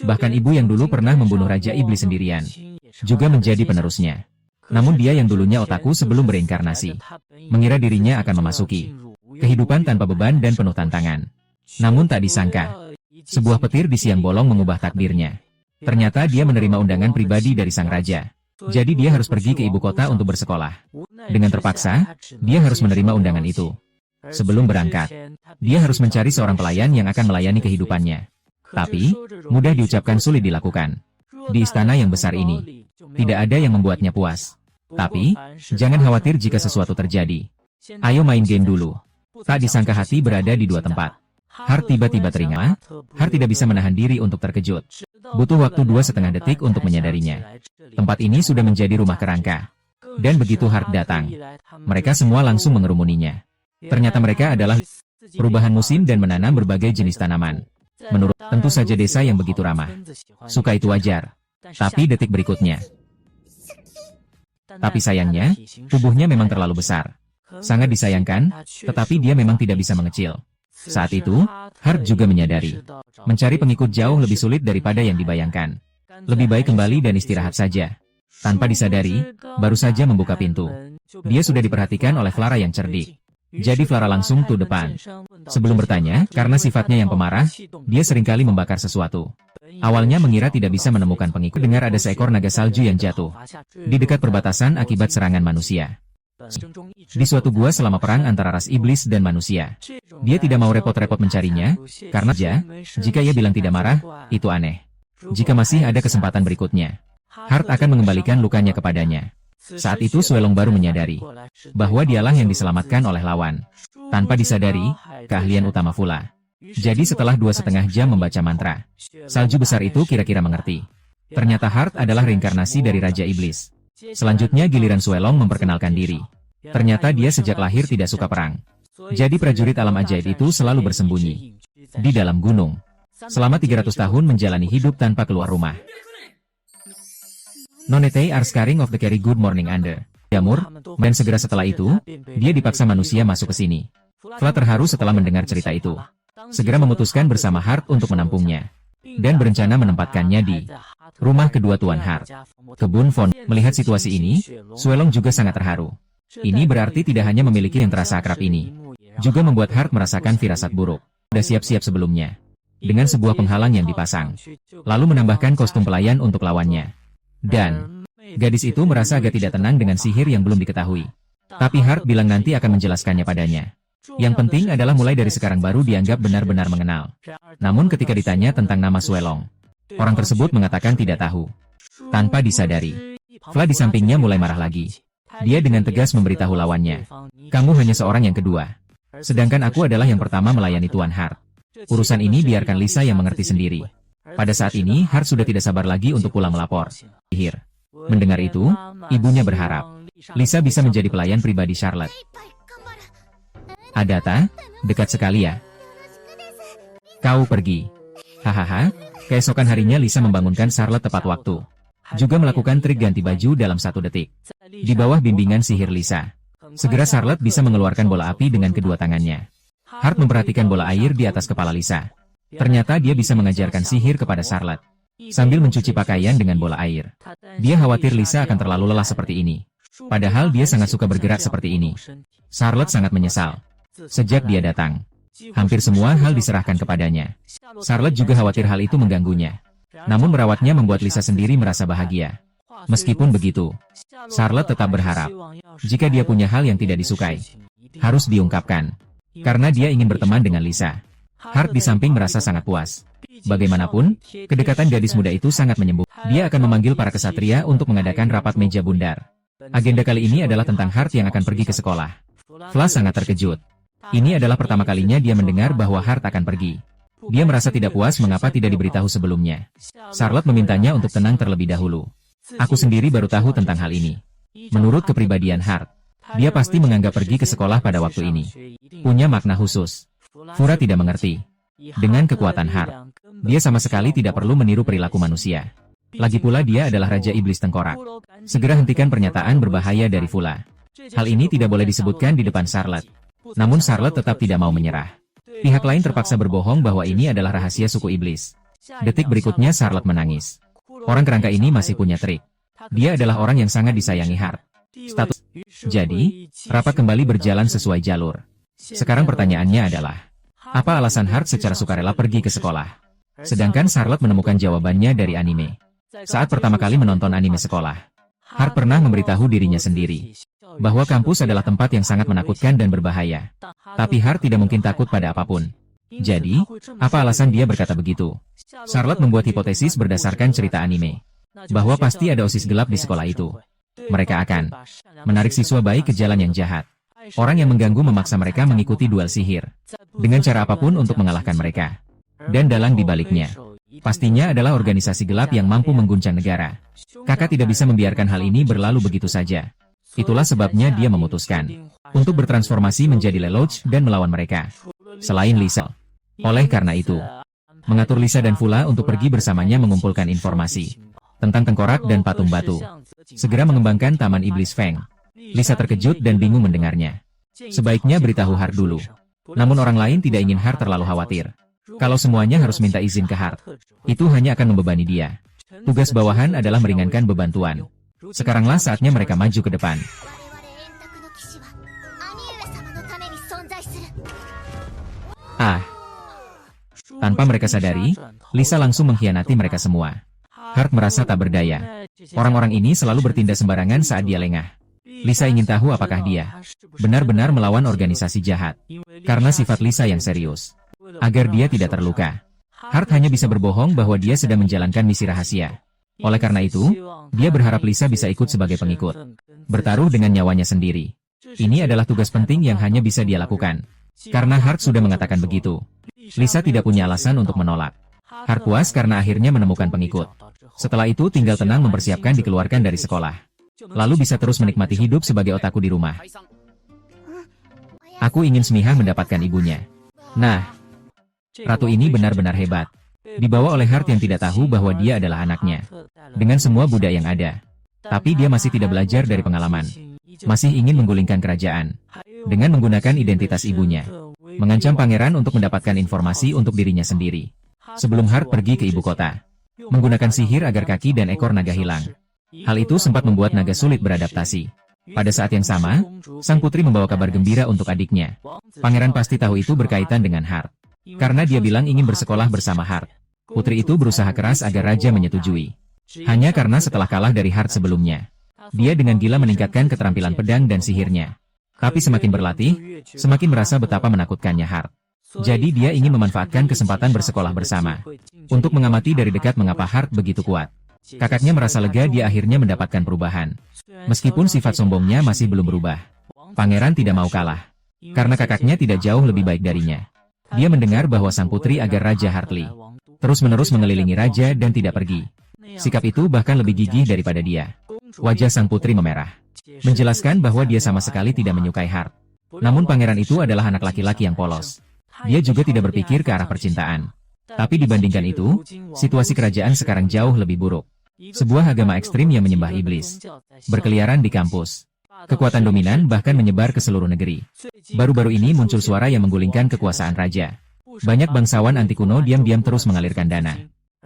Bahkan ibu yang dulu pernah membunuh Raja Iblis sendirian juga menjadi penerusnya. Namun dia yang dulunya otaku sebelum bereinkarnasi, mengira dirinya akan memasuki kehidupan tanpa beban dan penuh tantangan. Namun tak disangka, sebuah petir di siang bolong mengubah takdirnya. Ternyata dia menerima undangan pribadi dari sang raja. Jadi dia harus pergi ke ibu kota untuk bersekolah. Dengan terpaksa, dia harus menerima undangan itu. Sebelum berangkat, dia harus mencari seorang pelayan yang akan melayani kehidupannya. Tapi, mudah diucapkan sulit dilakukan. Di istana yang besar ini, tidak ada yang membuatnya puas. Tapi, jangan khawatir jika sesuatu terjadi. Ayo main game dulu. Tak disangka hati berada di 2 tempat. Hart tiba-tiba teringat, Hart tidak bisa menahan diri untuk terkejut. Butuh waktu 2,5 detik untuk menyadarinya. Tempat ini sudah menjadi rumah kerangka. Dan begitu Hart datang, mereka semua langsung mengerumuninya. Ternyata mereka adalah perubahan musim dan menanam berbagai jenis tanaman. Menurut tentu saja desa yang begitu ramah. Suka itu wajar. Tapi detik berikutnya. Tapi sayangnya, tubuhnya memang terlalu besar. Sangat disayangkan, tetapi dia memang tidak bisa mengecil. Saat itu, Hart juga menyadari, mencari pengikut jauh lebih sulit daripada yang dibayangkan. Lebih baik kembali dan istirahat saja. Tanpa disadari, baru saja membuka pintu. Dia sudah diperhatikan oleh Clara yang cerdik. Jadi Clara langsung to depan. Sebelum bertanya, karena sifatnya yang pemarah, dia seringkali membakar sesuatu. Awalnya mengira tidak bisa menemukan pengikut, dengar ada seekor naga salju yang jatuh di dekat perbatasan akibat serangan manusia. Di suatu gua selama perang antara ras iblis dan manusia. Dia tidak mau repot-repot mencarinya, karena jika ia bilang tidak marah, itu aneh. Jika masih ada kesempatan berikutnya, Hart akan mengembalikan lukanya kepadanya. Saat itu Suelong baru menyadari bahwa dialah yang diselamatkan oleh lawan. Tanpa disadari, keahlian utama Fula. Jadi setelah 2,5 jam membaca mantra, salju besar itu kira-kira mengerti. Ternyata Hart adalah reinkarnasi dari Raja Iblis. Selanjutnya giliran Suelong memperkenalkan diri. Ternyata dia sejak lahir tidak suka perang. Jadi prajurit alam ajaib itu selalu bersembunyi di dalam gunung. Selama 300 tahun menjalani hidup tanpa keluar rumah. Nonete are scaring of the carry good morning under. Jamur, dan segera setelah itu, dia dipaksa manusia masuk ke sini. Fla terharu setelah mendengar cerita itu. Segera memutuskan bersama Hart untuk menampungnya. Dan berencana menempatkannya di rumah kedua Tuan Hart. Kebun Fon. Melihat situasi ini, Suelong juga sangat terharu. Ini berarti tidak hanya memiliki yang terasa akrab ini, juga membuat Hart merasakan firasat buruk. Sudah siap-siap sebelumnya. dengan sebuah penghalang yang dipasang. Lalu menambahkan kostum pelayan untuk lawannya. Dan gadis itu merasa agak tidak tenang dengan sihir yang belum diketahui. Tapi Hart bilang nanti akan menjelaskannya padanya. Yang penting adalah mulai dari sekarang baru dianggap benar-benar mengenal. Namun ketika ditanya tentang nama Suelong, orang tersebut mengatakan tidak tahu. Tanpa disadari, Fla di sampingnya mulai marah lagi. Dia dengan tegas memberitahu lawannya, "Kamu hanya seorang yang kedua. Sedangkan aku adalah yang pertama melayani Tuan Hart. Urusan ini biarkan Lisa yang mengerti sendiri." Pada saat ini, Hart sudah tidak sabar lagi untuk pulang melapor. Sihir. Mendengar itu, ibunya berharap Lisa bisa menjadi pelayan pribadi Charlotte. Adata, dekat sekali ya. Kau pergi. Hahaha, keesokan harinya Lisa membangunkan Charlotte tepat waktu. Juga melakukan trik ganti baju dalam 1 detik. Di bawah bimbingan sihir Lisa, segera Charlotte bisa mengeluarkan bola api dengan kedua tangannya. Hart memperhatikan bola air di atas kepala Lisa. Ternyata dia bisa mengajarkan sihir kepada Charlotte sambil mencuci pakaian dengan bola air. Dia khawatir Lisa akan terlalu lelah seperti ini. Padahal dia sangat suka bergerak seperti ini. Charlotte sangat menyesal. Sejak dia datang, hampir semua hal diserahkan kepadanya. Charlotte juga khawatir hal itu mengganggunya. Namun merawatnya membuat Lisa sendiri merasa bahagia. Meskipun begitu, Charlotte tetap berharap, jika dia punya hal yang tidak disukai, harus diungkapkan. Karena dia ingin berteman dengan Lisa. Hart di samping merasa sangat puas. Bagaimanapun, kedekatan gadis muda itu sangat menyembuhkan. Dia akan memanggil para kesatria untuk mengadakan rapat meja bundar. Agenda kali ini adalah tentang Hart yang akan pergi ke sekolah. Fla sangat terkejut. Ini adalah pertama kalinya dia mendengar bahwa Hart akan pergi. Dia merasa tidak puas mengapa tidak diberitahu sebelumnya. Charlotte memintanya untuk tenang terlebih dahulu. Aku sendiri baru tahu tentang hal ini. Menurut kepribadian Hart, dia pasti menganggap pergi ke sekolah pada waktu ini punya makna khusus. Fura tidak mengerti. Dengan kekuatan Hart, dia sama sekali tidak perlu meniru perilaku manusia. Lagi pula dia adalah Raja Iblis Tengkorak. Segera hentikan pernyataan berbahaya dari Fula. Hal ini tidak boleh disebutkan di depan Charlotte. Namun Charlotte tetap tidak mau menyerah. Pihak lain terpaksa berbohong bahwa ini adalah rahasia suku iblis. Detik berikutnya Charlotte menangis. Orang kerangka ini masih punya trik. Dia adalah orang yang sangat disayangi Hart. Status. Jadi, rapat kembali berjalan sesuai jalur. Sekarang pertanyaannya adalah, apa alasan Hart secara sukarela pergi ke sekolah? Sedangkan Charlotte menemukan jawabannya dari anime. Saat pertama kali menonton anime sekolah, Hart pernah memberitahu dirinya sendiri bahwa kampus adalah tempat yang sangat menakutkan dan berbahaya. Tapi Hart tidak mungkin takut pada apapun. Jadi, apa alasan dia berkata begitu? Charlotte membuat hipotesis berdasarkan cerita anime, bahwa pasti ada OSIS gelap di sekolah itu. Mereka akan menarik siswa baik ke jalan yang jahat. Orang yang mengganggu memaksa mereka mengikuti duel sihir, dengan cara apapun untuk mengalahkan mereka. Dan dalang di baliknya, pastinya adalah organisasi gelap yang mampu mengguncang negara. Kakak tidak bisa membiarkan hal ini berlalu begitu saja. Itulah sebabnya dia memutuskan untuk bertransformasi menjadi Lelouch dan melawan mereka. Selain Lisa. Oleh karena itu, mengatur Lisa dan Fula untuk pergi bersamanya mengumpulkan informasi tentang tengkorak dan patung batu. Segera mengembangkan Taman Iblis Feng. Lisa terkejut dan bingung mendengarnya. Sebaiknya beritahu Hart dulu. Namun orang lain tidak ingin Hart terlalu khawatir. Kalau semuanya harus minta izin ke Hart, itu hanya akan membebani dia. Tugas bawahan adalah meringankan beban tuan. Sekaranglah saatnya mereka maju ke depan. Tanpa mereka sadari, Lisa langsung mengkhianati mereka semua. Hart merasa tak berdaya. Orang-orang ini selalu bertindak sembarangan saat dia lengah. Lisa ingin tahu apakah dia benar-benar melawan organisasi jahat. Karena sifat Lisa yang serius. Agar dia tidak terluka, Hart hanya bisa berbohong bahwa dia sedang menjalankan misi rahasia. Oleh karena itu, dia berharap Lisa bisa ikut sebagai pengikut. Bertaruh dengan nyawanya sendiri. Ini adalah tugas penting yang hanya bisa dia lakukan. Karena Hart sudah mengatakan begitu. Lisa tidak punya alasan untuk menolak. Hart puas karena akhirnya menemukan pengikut. Setelah itu tinggal tenang mempersiapkan dikeluarkan dari sekolah. Lalu bisa terus menikmati hidup sebagai otaku di rumah. Aku ingin Smihah mendapatkan ibunya. Nah, ratu ini benar-benar hebat. Dibawa oleh Hart yang tidak tahu bahwa dia adalah anaknya. Dengan semua budak yang ada. Tapi dia masih tidak belajar dari pengalaman. Masih ingin menggulingkan kerajaan. Dengan menggunakan identitas ibunya. Mengancam pangeran untuk mendapatkan informasi untuk dirinya sendiri. Sebelum Hart pergi ke ibu kota. Menggunakan sihir agar kaki dan ekor naga hilang. Hal itu sempat membuat naga sulit beradaptasi. Pada saat yang sama, sang putri membawa kabar gembira untuk adiknya. Pangeran pasti tahu itu berkaitan dengan Hart. Karena dia bilang ingin bersekolah bersama Hart. Putri itu berusaha keras agar raja menyetujui. Hanya karena setelah kalah dari Hart sebelumnya, dia dengan gila meningkatkan keterampilan pedang dan sihirnya. Tapi semakin berlatih, semakin merasa betapa menakutkannya Hart. Jadi dia ingin memanfaatkan kesempatan bersekolah bersama untuk mengamati dari dekat mengapa Hart begitu kuat. Kakaknya merasa lega dia akhirnya mendapatkan perubahan. Meskipun sifat sombongnya masih belum berubah. Pangeran tidak mau kalah. Karena kakaknya tidak jauh lebih baik darinya. Dia mendengar bahwa sang putri agar Raja Hartley terus-menerus mengelilingi raja dan tidak pergi. Sikap itu bahkan lebih gigih daripada dia. Wajah sang putri memerah. Menjelaskan bahwa dia sama sekali tidak menyukai Hart. Namun pangeran itu adalah anak laki-laki yang polos. Dia juga tidak berpikir ke arah percintaan. Tapi dibandingkan itu, situasi kerajaan sekarang jauh lebih buruk. Sebuah agama ekstrim yang menyembah iblis berkeliaran di kampus. Kekuatan dominan bahkan menyebar ke seluruh negeri. Baru-baru ini muncul suara yang menggulingkan kekuasaan raja. Banyak bangsawan anti kuno diam-diam terus mengalirkan dana.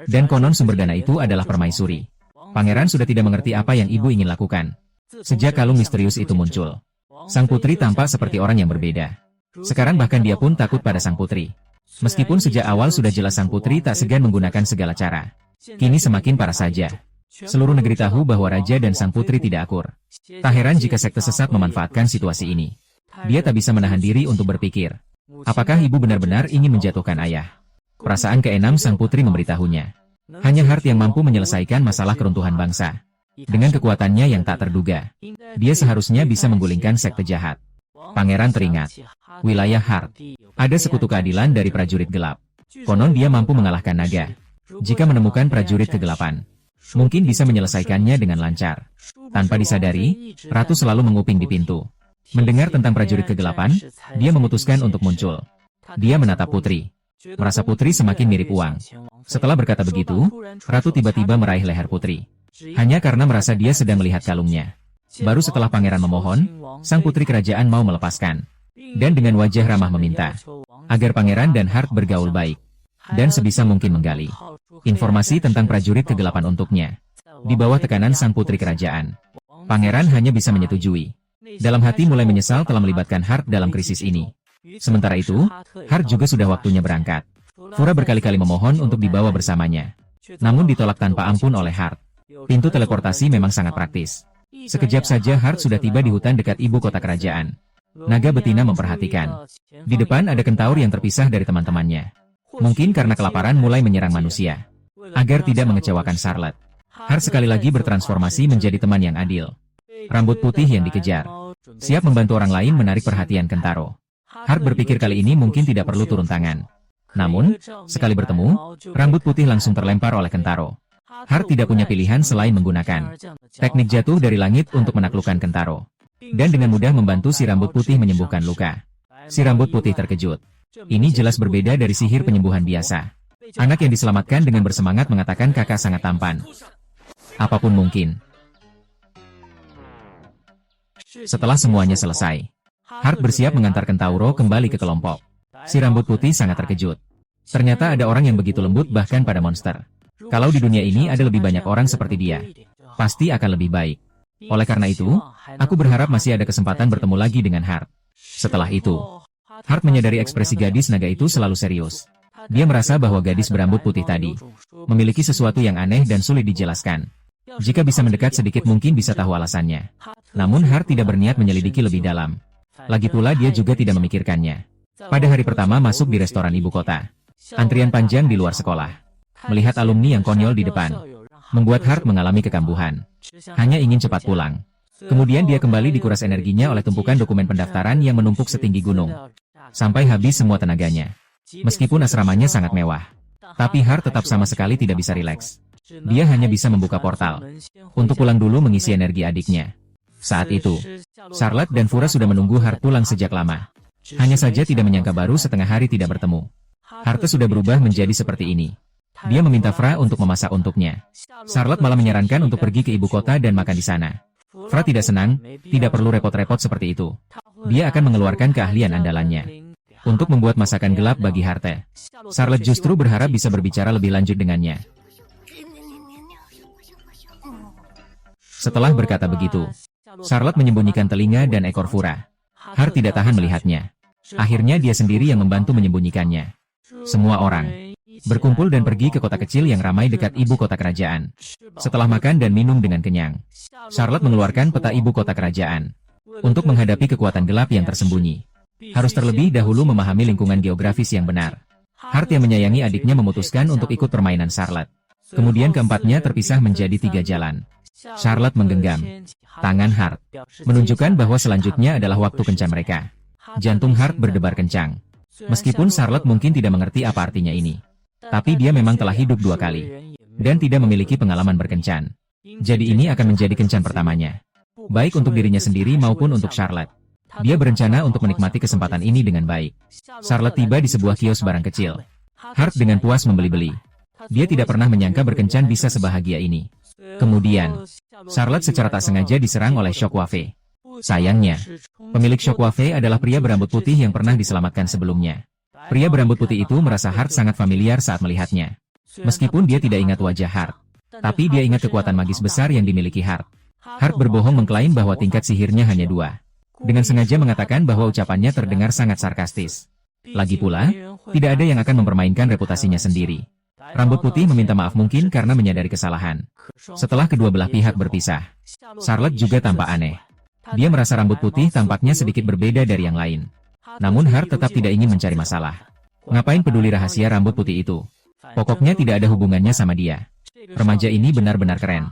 Dan konon sumber dana itu adalah permaisuri. Pangeran sudah tidak mengerti apa yang ibu ingin lakukan. Sejak kalung misterius itu muncul, sang putri tampak seperti orang yang berbeda. Sekarang bahkan dia pun takut pada sang putri. Meskipun sejak awal sudah jelas sang putri tak segan menggunakan segala cara. Kini semakin parah saja. Seluruh negeri tahu bahwa raja dan sang putri tidak akur. Tak heran jika sekte sesat memanfaatkan situasi ini. Dia tak bisa menahan diri untuk berpikir. Apakah ibu benar-benar ingin menjatuhkan ayah? Perasaan keenam sang putri memberitahunya. Hanya Hart yang mampu menyelesaikan masalah keruntuhan bangsa. Dengan kekuatannya yang tak terduga, dia seharusnya bisa menggulingkan sekte jahat. Pangeran teringat. Wilayah Hart. Ada sekutu keadilan dari prajurit gelap. Konon dia mampu mengalahkan naga. Jika menemukan prajurit kegelapan, mungkin bisa menyelesaikannya dengan lancar. Tanpa disadari, Ratu selalu menguping di pintu. Mendengar tentang prajurit kegelapan, dia memutuskan untuk muncul. Dia menatap putri. Merasa putri semakin mirip uang. Setelah berkata begitu, Ratu tiba-tiba meraih leher putri. Hanya karena merasa dia sedang melihat kalungnya. Baru setelah pangeran memohon, sang putri kerajaan mau melepaskan. Dan dengan wajah ramah meminta agar pangeran dan Hart bergaul baik. Dan sebisa mungkin menggali informasi tentang prajurit kegelapan untuknya. Di bawah tekanan sang putri kerajaan, pangeran hanya bisa menyetujui. Dalam hati mulai menyesal telah melibatkan Hart dalam krisis ini. Sementara itu, Hart juga sudah waktunya berangkat. Fura berkali-kali memohon untuk dibawa bersamanya. Namun ditolak tanpa ampun oleh Hart. Pintu teleportasi memang sangat praktis. Sekejap saja Hart sudah tiba di hutan dekat ibu kota kerajaan. Naga betina memperhatikan. Di depan ada kentaur yang terpisah dari teman-temannya. Mungkin karena kelaparan mulai menyerang manusia. Agar tidak mengecewakan Charlotte, Hart sekali lagi bertransformasi menjadi teman yang adil. Rambut putih yang dikejar. Siap membantu orang lain menarik perhatian Kentaro. Hart berpikir kali ini mungkin tidak perlu turun tangan. Namun, sekali bertemu, rambut putih langsung terlempar oleh Kentaro. Hart tidak punya pilihan selain menggunakan teknik jatuh dari langit untuk menaklukkan Kentaro. Dan dengan mudah membantu si rambut putih menyembuhkan luka. Si rambut putih terkejut. Ini jelas berbeda dari sihir penyembuhan biasa. Anak yang diselamatkan dengan bersemangat mengatakan kakak sangat tampan. Apapun mungkin. Setelah semuanya selesai, Hart bersiap mengantar Kentauro kembali ke kelompok. Si rambut putih sangat terkejut. Ternyata ada orang yang begitu lembut bahkan pada monster. Kalau di dunia ini ada lebih banyak orang seperti dia, pasti akan lebih baik. Oleh karena itu, aku berharap masih ada kesempatan bertemu lagi dengan Hart. Setelah itu, Hart menyadari ekspresi gadis naga itu selalu serius. Dia merasa bahwa gadis berambut putih tadi memiliki sesuatu yang aneh dan sulit dijelaskan. Jika bisa mendekat sedikit mungkin bisa tahu alasannya. Namun Hart tidak berniat menyelidiki lebih dalam. Lagi pula dia juga tidak memikirkannya. Pada hari pertama masuk di restoran ibu kota, antrian panjang di luar sekolah. Melihat alumni yang konyol di depan, membuat Hart mengalami kekambuhan. Hanya ingin cepat pulang. Kemudian dia kembali dikuras energinya oleh tumpukan dokumen pendaftaran yang menumpuk setinggi gunung. Sampai habis semua tenaganya. Meskipun asramanya sangat mewah, tapi Hart tetap sama sekali tidak bisa rileks. Dia hanya bisa membuka portal untuk pulang dulu mengisi energi adiknya. Saat itu, Charlotte dan Fura sudah menunggu Hart pulang sejak lama. Hanya saja tidak menyangka baru setengah hari tidak bertemu. Hart sudah berubah menjadi seperti ini. Dia meminta Fra untuk memasak untuknya. Charlotte malah menyarankan untuk pergi ke ibu kota dan makan di sana. Fra tidak senang, tidak perlu repot-repot seperti itu. Dia akan mengeluarkan keahlian andalannya untuk membuat masakan gelap bagi Hart. Charlotte justru berharap bisa berbicara lebih lanjut dengannya. Setelah berkata begitu, Charlotte menyembunyikan telinga dan ekor Fura. Hart tidak tahan melihatnya. Akhirnya dia sendiri yang membantu menyembunyikannya. Semua orang berkumpul dan pergi ke kota kecil yang ramai dekat ibu kota kerajaan. Setelah makan dan minum dengan kenyang, Charlotte mengeluarkan peta ibu kota kerajaan. Untuk menghadapi kekuatan gelap yang tersembunyi, harus terlebih dahulu memahami lingkungan geografis yang benar. Hart yang menyayangi adiknya memutuskan untuk ikut permainan Charlotte. Kemudian keempatnya terpisah menjadi 3 jalan. Charlotte menggenggam tangan Hart, menunjukkan bahwa selanjutnya adalah waktu kencan mereka. Jantung Hart berdebar kencang. Meskipun Charlotte mungkin tidak mengerti apa artinya ini, tapi dia memang telah hidup 2 kali, dan tidak memiliki pengalaman berkencan. Jadi ini akan menjadi kencan pertamanya. Baik untuk dirinya sendiri maupun untuk Charlotte. Dia berencana untuk menikmati kesempatan ini dengan baik. Charlotte tiba di sebuah kios barang kecil. Hart dengan puas membeli-beli. Dia tidak pernah menyangka berkencan bisa sebahagia ini. Kemudian, Charlotte secara tak sengaja diserang oleh Shockwave. Sayangnya, pemilik Shockwave adalah pria berambut putih yang pernah diselamatkan sebelumnya. Pria berambut putih itu merasa Hart sangat familiar saat melihatnya. Meskipun dia tidak ingat wajah Hart, tapi dia ingat kekuatan magis besar yang dimiliki Hart. Hart berbohong mengklaim bahwa tingkat sihirnya hanya 2. Dengan sengaja mengatakan bahwa ucapannya terdengar sangat sarkastis. Lagi pula, tidak ada yang akan mempermainkan reputasinya sendiri. Rambut putih meminta maaf mungkin karena menyadari kesalahan. Setelah kedua belah pihak berpisah, Charlotte juga tampak aneh. Dia merasa rambut putih tampaknya sedikit berbeda dari yang lain. Namun Hart tetap tidak ingin mencari masalah. Ngapain peduli rahasia rambut putih itu? Pokoknya tidak ada hubungannya sama dia. Remaja ini benar-benar keren.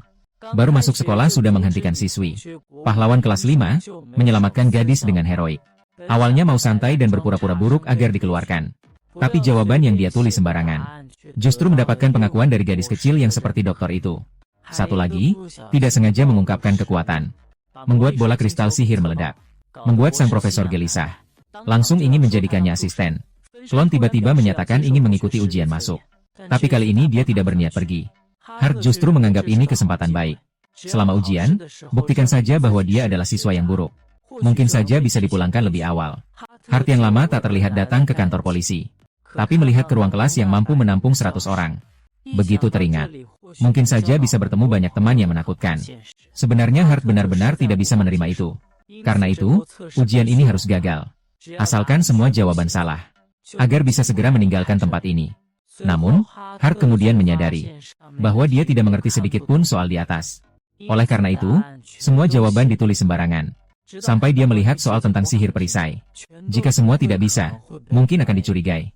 Baru masuk sekolah sudah menghentikan siswi. Pahlawan kelas 5, menyelamatkan gadis dengan heroik. Awalnya mau santai dan berpura-pura buruk agar dikeluarkan. Tapi jawaban yang dia tulis sembarangan. Justru mendapatkan pengakuan dari gadis kecil yang seperti dokter itu. Satu lagi, tidak sengaja mengungkapkan kekuatan. Membuat bola kristal sihir meledak. Membuat sang profesor gelisah. Langsung ingin menjadikannya asisten. Klon tiba-tiba menyatakan ingin mengikuti ujian masuk. Tapi kali ini dia tidak berniat pergi. Hart justru menganggap ini kesempatan baik. Selama ujian, buktikan saja bahwa dia adalah siswa yang buruk. Mungkin saja bisa dipulangkan lebih awal. Hart yang lama tak terlihat datang ke kantor polisi. Tapi melihat ke ruang kelas yang mampu menampung 100 orang. Begitu teringat. Mungkin saja bisa bertemu banyak teman yang menakutkan. Sebenarnya Hart benar-benar tidak bisa menerima itu. Karena itu, ujian ini harus gagal. Asalkan semua jawaban salah. Agar bisa segera meninggalkan tempat ini. Namun, Hart kemudian menyadari bahwa dia tidak mengerti sedikit pun soal di atas. Oleh karena itu, semua jawaban ditulis sembarangan. Sampai dia melihat soal tentang sihir perisai. Jika semua tidak bisa, mungkin akan dicurigai.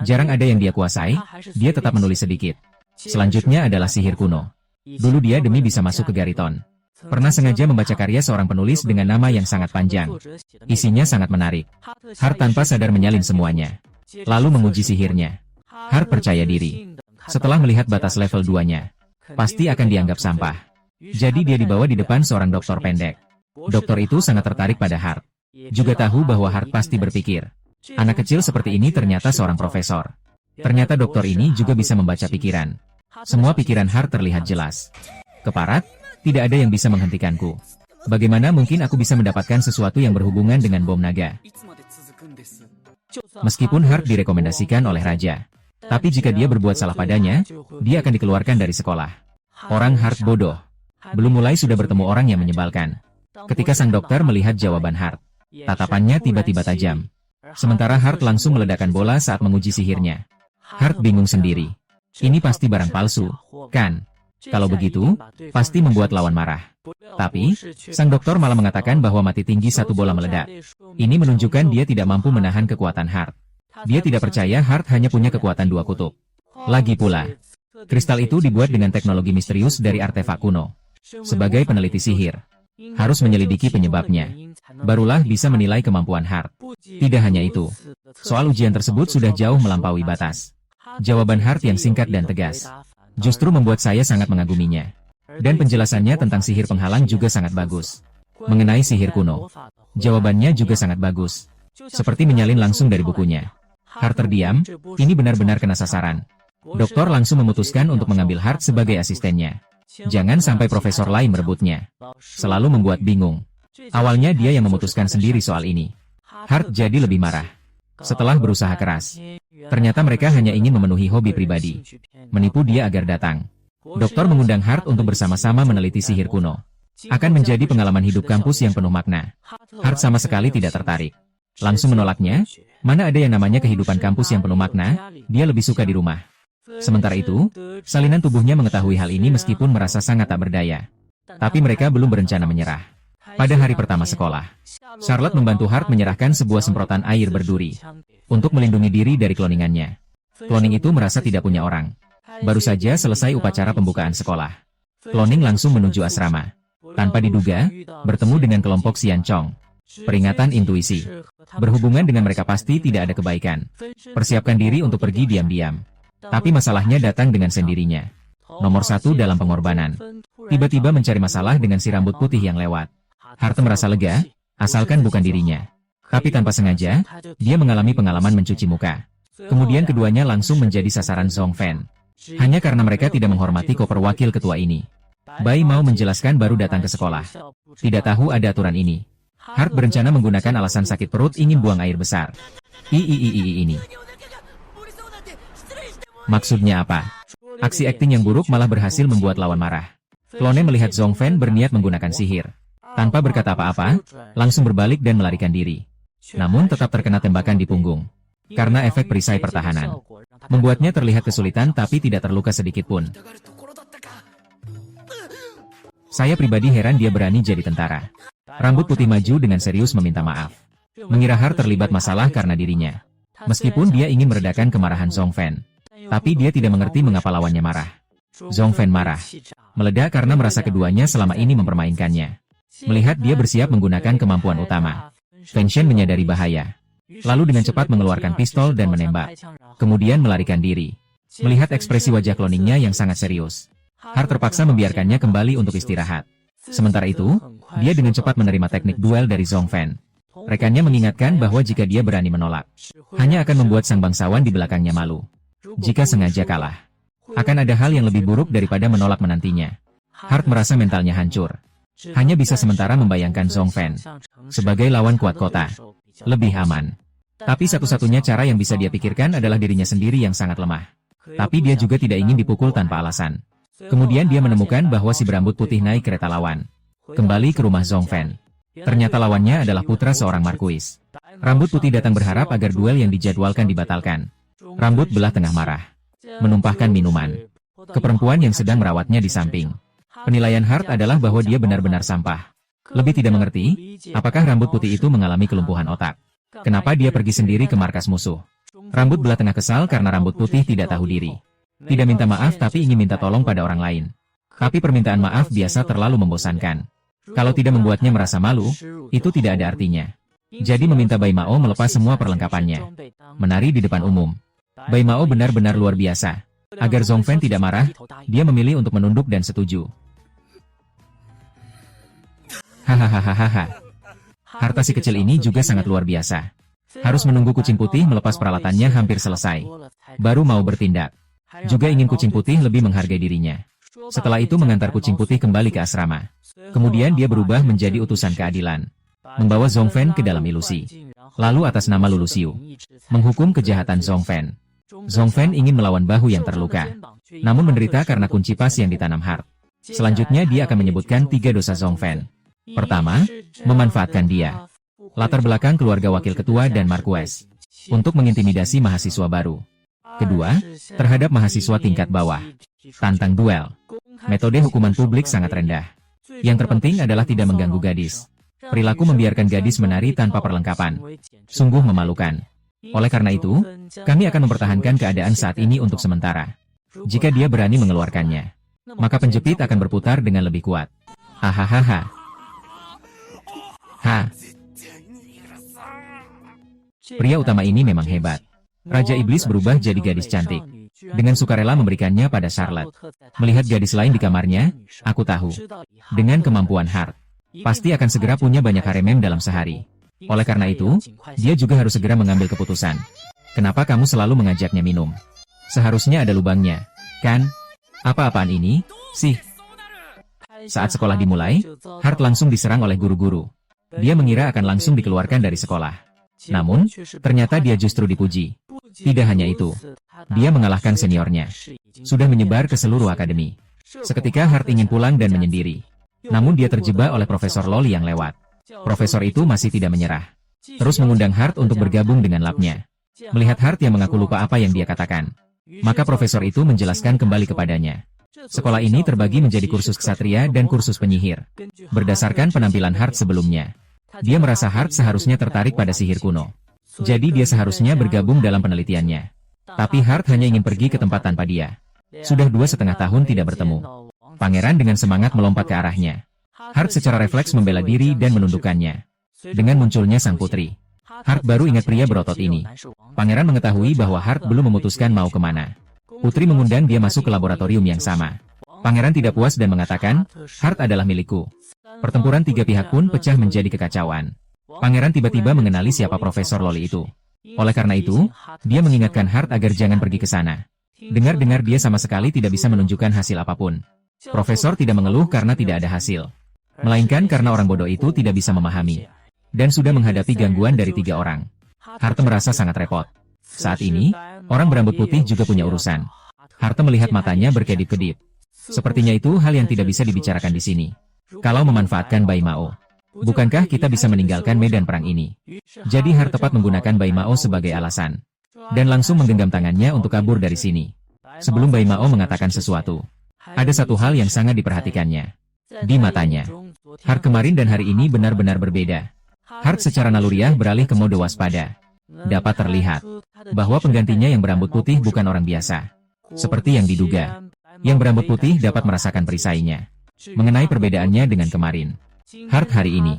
Jarang ada yang dia kuasai, dia tetap menulis sedikit. Selanjutnya adalah sihir kuno. Dulu dia demi bisa masuk ke Gariton. Pernah sengaja membaca karya seorang penulis dengan nama yang sangat panjang. Isinya sangat menarik. Hart tanpa sadar menyalin semuanya. Lalu menguji sihirnya. Hart percaya diri. Setelah melihat batas level 2-nya, pasti akan dianggap sampah. Jadi dia dibawa di depan seorang dokter pendek. Dokter itu sangat tertarik pada Hart. Juga tahu bahwa Hart pasti berpikir, anak kecil seperti ini ternyata seorang profesor. Ternyata dokter ini juga bisa membaca pikiran. Semua pikiran Hart terlihat jelas. Keparat, tidak ada yang bisa menghentikanku. Bagaimana mungkin aku bisa mendapatkan sesuatu yang berhubungan dengan bom naga? Meskipun Hart direkomendasikan oleh raja, tapi jika dia berbuat salah padanya, dia akan dikeluarkan dari sekolah. Orang Hart bodoh. Belum mulai sudah bertemu orang yang menyebalkan. Ketika sang dokter melihat jawaban Hart, tatapannya tiba-tiba tajam. Sementara Hart langsung meledakkan bola saat menguji sihirnya. Hart bingung sendiri. Ini pasti barang palsu, kan? Kalau begitu, pasti membuat lawan marah. Tapi, sang dokter malah mengatakan bahwa mati tinggi satu bola meledak. Ini menunjukkan dia tidak mampu menahan kekuatan Hart. Dia tidak percaya Hart hanya punya kekuatan 2 kutub. Lagi pula, kristal itu dibuat dengan teknologi misterius dari artefak kuno. Sebagai peneliti sihir, harus menyelidiki penyebabnya. Barulah bisa menilai kemampuan Hart. Tidak hanya itu, soal ujian tersebut sudah jauh melampaui batas. Jawaban Hart yang singkat dan tegas justru membuat saya sangat mengaguminya. Dan penjelasannya tentang sihir penghalang juga sangat bagus. Mengenai sihir kuno, jawabannya juga sangat bagus. Seperti menyalin langsung dari bukunya. Hart terdiam, ini benar-benar kena sasaran. Dokter langsung memutuskan untuk mengambil Hart sebagai asistennya. Jangan sampai profesor lain merebutnya. Selalu membuat bingung. Awalnya dia yang memutuskan sendiri soal ini. Hart jadi lebih marah. Setelah berusaha keras, ternyata mereka hanya ingin memenuhi hobi pribadi. Menipu dia agar datang. Dokter mengundang Hart untuk bersama-sama meneliti sihir kuno. Akan menjadi pengalaman hidup kampus yang penuh makna. Hart sama sekali tidak tertarik. Langsung menolaknya, Mana ada yang namanya kehidupan kampus yang penuh makna, dia lebih suka di rumah. Sementara itu, salinan tubuhnya mengetahui hal ini meskipun merasa sangat tak berdaya. Tapi mereka belum berencana menyerah. Pada hari pertama sekolah, Charlotte membantu Hart menyerahkan sebuah semprotan air berduri untuk melindungi diri dari kloningannya. Kloning itu merasa tidak punya orang. Baru saja selesai upacara pembukaan sekolah, kloning langsung menuju asrama. Tanpa diduga, bertemu dengan kelompok Xian Chong. Peringatan intuisi. Berhubungan dengan mereka pasti tidak ada kebaikan. Persiapkan diri untuk pergi diam-diam. Tapi masalahnya datang dengan sendirinya. Nomor 1 dalam pengorbanan. Tiba-tiba mencari masalah dengan si rambut putih yang lewat. Hart merasa lega, asalkan bukan dirinya. Tapi tanpa sengaja, dia mengalami pengalaman mencuci muka. Kemudian keduanya langsung menjadi sasaran Zhong Fan. Hanya karena mereka tidak menghormati koper wakil ketua ini. Bai Mao menjelaskan baru datang ke sekolah. Tidak tahu ada aturan ini. Hart berencana menggunakan alasan sakit perut ingin buang air besar. Ini. Maksudnya apa? Aksi akting yang buruk malah berhasil membuat lawan marah. Klone melihat Zhong Fan berniat menggunakan sihir. Tanpa berkata apa-apa, langsung berbalik dan melarikan diri. Namun tetap terkena tembakan di punggung. Karena efek perisai pertahanan. Membuatnya terlihat kesulitan tapi tidak terluka sedikit pun. Saya pribadi heran dia berani jadi tentara. Rambut putih maju dengan serius meminta maaf. Mengira Hart terlibat masalah karena dirinya. Meskipun dia ingin meredakan kemarahan Zhong Fan. Tapi dia tidak mengerti mengapa lawannya marah. Zhong Fan marah. Meledak karena merasa keduanya selama ini mempermainkannya. Melihat dia bersiap menggunakan kemampuan utama, Fan Shen menyadari bahaya. Lalu dengan cepat mengeluarkan pistol dan menembak. Kemudian melarikan diri. Melihat ekspresi wajah kloningnya yang sangat serius, Hart terpaksa membiarkannya kembali untuk istirahat. Sementara itu, dia dengan cepat menerima teknik duel dari Zhong Fan. Rekannya mengingatkan bahwa jika dia berani menolak, hanya akan membuat sang bangsawan di belakangnya malu. Jika sengaja kalah, akan ada hal yang lebih buruk daripada menolak menantinya. Hart merasa mentalnya hancur. Hanya bisa sementara membayangkan Zhong Fan sebagai lawan kuat kota. Lebih aman. Tapi satu-satunya cara yang bisa dia pikirkan adalah dirinya sendiri yang sangat lemah. Tapi dia juga tidak ingin dipukul tanpa alasan. Kemudian dia menemukan bahwa si berambut putih naik kereta lawan. Kembali ke rumah Zhong Fan. Ternyata lawannya adalah putra seorang markuis. Rambut putih datang berharap agar duel yang dijadwalkan dibatalkan. Rambut belah tengah marah. Menumpahkan minuman ke perempuan yang sedang merawatnya di samping. Penilaian Hart adalah bahwa dia benar-benar sampah. Lebih tidak mengerti, apakah rambut putih itu mengalami kelumpuhan otak. Kenapa dia pergi sendiri ke markas musuh? Rambut belah tengah kesal karena rambut putih tidak tahu diri. Tidak minta maaf tapi ingin minta tolong pada orang lain. Tapi permintaan maaf biasa terlalu membosankan. Kalau tidak membuatnya merasa malu, itu tidak ada artinya. Jadi meminta Bai Mao melepas semua perlengkapannya. Menari di depan umum. Bai Mao benar-benar luar biasa. Agar Zhong Fan tidak marah, dia memilih untuk menunduk dan setuju. Hahaha. Harta si kecil ini juga sangat luar biasa. Harus menunggu kucing putih melepas peralatannya hampir selesai. Baru mau bertindak. Juga ingin kucing putih lebih menghargai dirinya. Setelah itu mengantar kucing putih kembali ke asrama. Kemudian dia berubah menjadi utusan keadilan. Membawa Zhong Fan ke dalam ilusi. Lalu atas nama Lulu Xiu, menghukum kejahatan Zhong Fan. Zhong Fan ingin melawan bahu yang terluka. Namun menderita karena kunci pas yang ditanam Hart. Selanjutnya dia akan menyebutkan 3 dosa Zhong Fan. Pertama, memanfaatkan dia. Latar belakang keluarga wakil ketua dan markues. Untuk mengintimidasi mahasiswa baru. Kedua, terhadap mahasiswa tingkat bawah. Tantang duel. Metode hukuman publik sangat rendah. Yang terpenting adalah tidak mengganggu gadis. Perilaku membiarkan gadis menari tanpa perlengkapan. Sungguh memalukan. Oleh karena itu, kami akan mempertahankan keadaan saat ini untuk sementara. Jika dia berani mengeluarkannya, maka penjepit akan berputar dengan lebih kuat. Hahaha. Pria utama ini memang hebat. Raja Iblis berubah jadi gadis cantik. Dengan sukarela memberikannya pada Charlotte. Melihat gadis lain di kamarnya, aku tahu. Dengan kemampuan Hart, pasti akan segera punya banyak harem dalam sehari. Oleh karena itu, dia juga harus segera mengambil keputusan. Kenapa kamu selalu mengajaknya minum? Seharusnya ada lubangnya, kan? Apa-apaan ini, sih? Saat sekolah dimulai, Hart langsung diserang oleh guru-guru. Dia mengira akan langsung dikeluarkan dari sekolah. Namun, ternyata dia justru dipuji. Tidak hanya itu, dia mengalahkan seniornya. Sudah menyebar ke seluruh akademi. Seketika Hart ingin pulang dan menyendiri. Namun dia terjebak oleh Profesor Loli yang lewat. Profesor itu masih tidak menyerah. terus mengundang Hart untuk bergabung dengan labnya. Melihat Hart yang mengaku lupa apa yang dia katakan, maka profesor itu menjelaskan kembali kepadanya. Sekolah ini terbagi menjadi kursus ksatria dan kursus penyihir. Berdasarkan penampilan Hart sebelumnya, dia merasa Hart seharusnya tertarik pada sihir kuno. Jadi dia seharusnya bergabung dalam penelitiannya. Tapi Hart hanya ingin pergi ke tempat tanpa dia. Sudah 2,5 tahun tidak bertemu. Pangeran dengan semangat melompat ke arahnya. Hart secara refleks membela diri dan menundukkannya. Dengan munculnya sang putri, Hart baru ingat pria berotot ini. Pangeran mengetahui bahwa Hart belum memutuskan mau kemana. Putri mengundang dia masuk ke laboratorium yang sama. Pangeran tidak puas dan mengatakan, Hart adalah milikku. Pertempuran tiga pihak pun pecah menjadi kekacauan. Pangeran tiba-tiba mengenali siapa Profesor Loli itu. Oleh karena itu, dia mengingatkan Hart agar jangan pergi ke sana. Dengar-dengar dia sama sekali tidak bisa menunjukkan hasil apapun. Profesor tidak mengeluh karena tidak ada hasil, melainkan karena orang bodoh itu tidak bisa memahami, dan sudah menghadapi gangguan dari 3 orang. Hart merasa sangat repot. Saat ini, orang berambut putih juga punya urusan. Hart melihat matanya berkedip-kedip. Sepertinya itu hal yang tidak bisa dibicarakan di sini. Kalau memanfaatkan Bai Mao, bukankah kita bisa meninggalkan medan perang ini? Jadi Hart tepat menggunakan Bai Mao sebagai alasan, dan langsung menggenggam tangannya untuk kabur dari sini. Sebelum Bai Mao mengatakan sesuatu, ada satu hal yang sangat diperhatikannya. Di matanya, Hart kemarin dan hari ini benar-benar berbeda. Hart secara naluriah beralih ke mode waspada. Dapat terlihat bahwa penggantinya yang berambut putih bukan orang biasa. Seperti yang diduga, yang berambut putih dapat merasakan perisainya. Mengenai perbedaannya dengan kemarin, Hart hari ini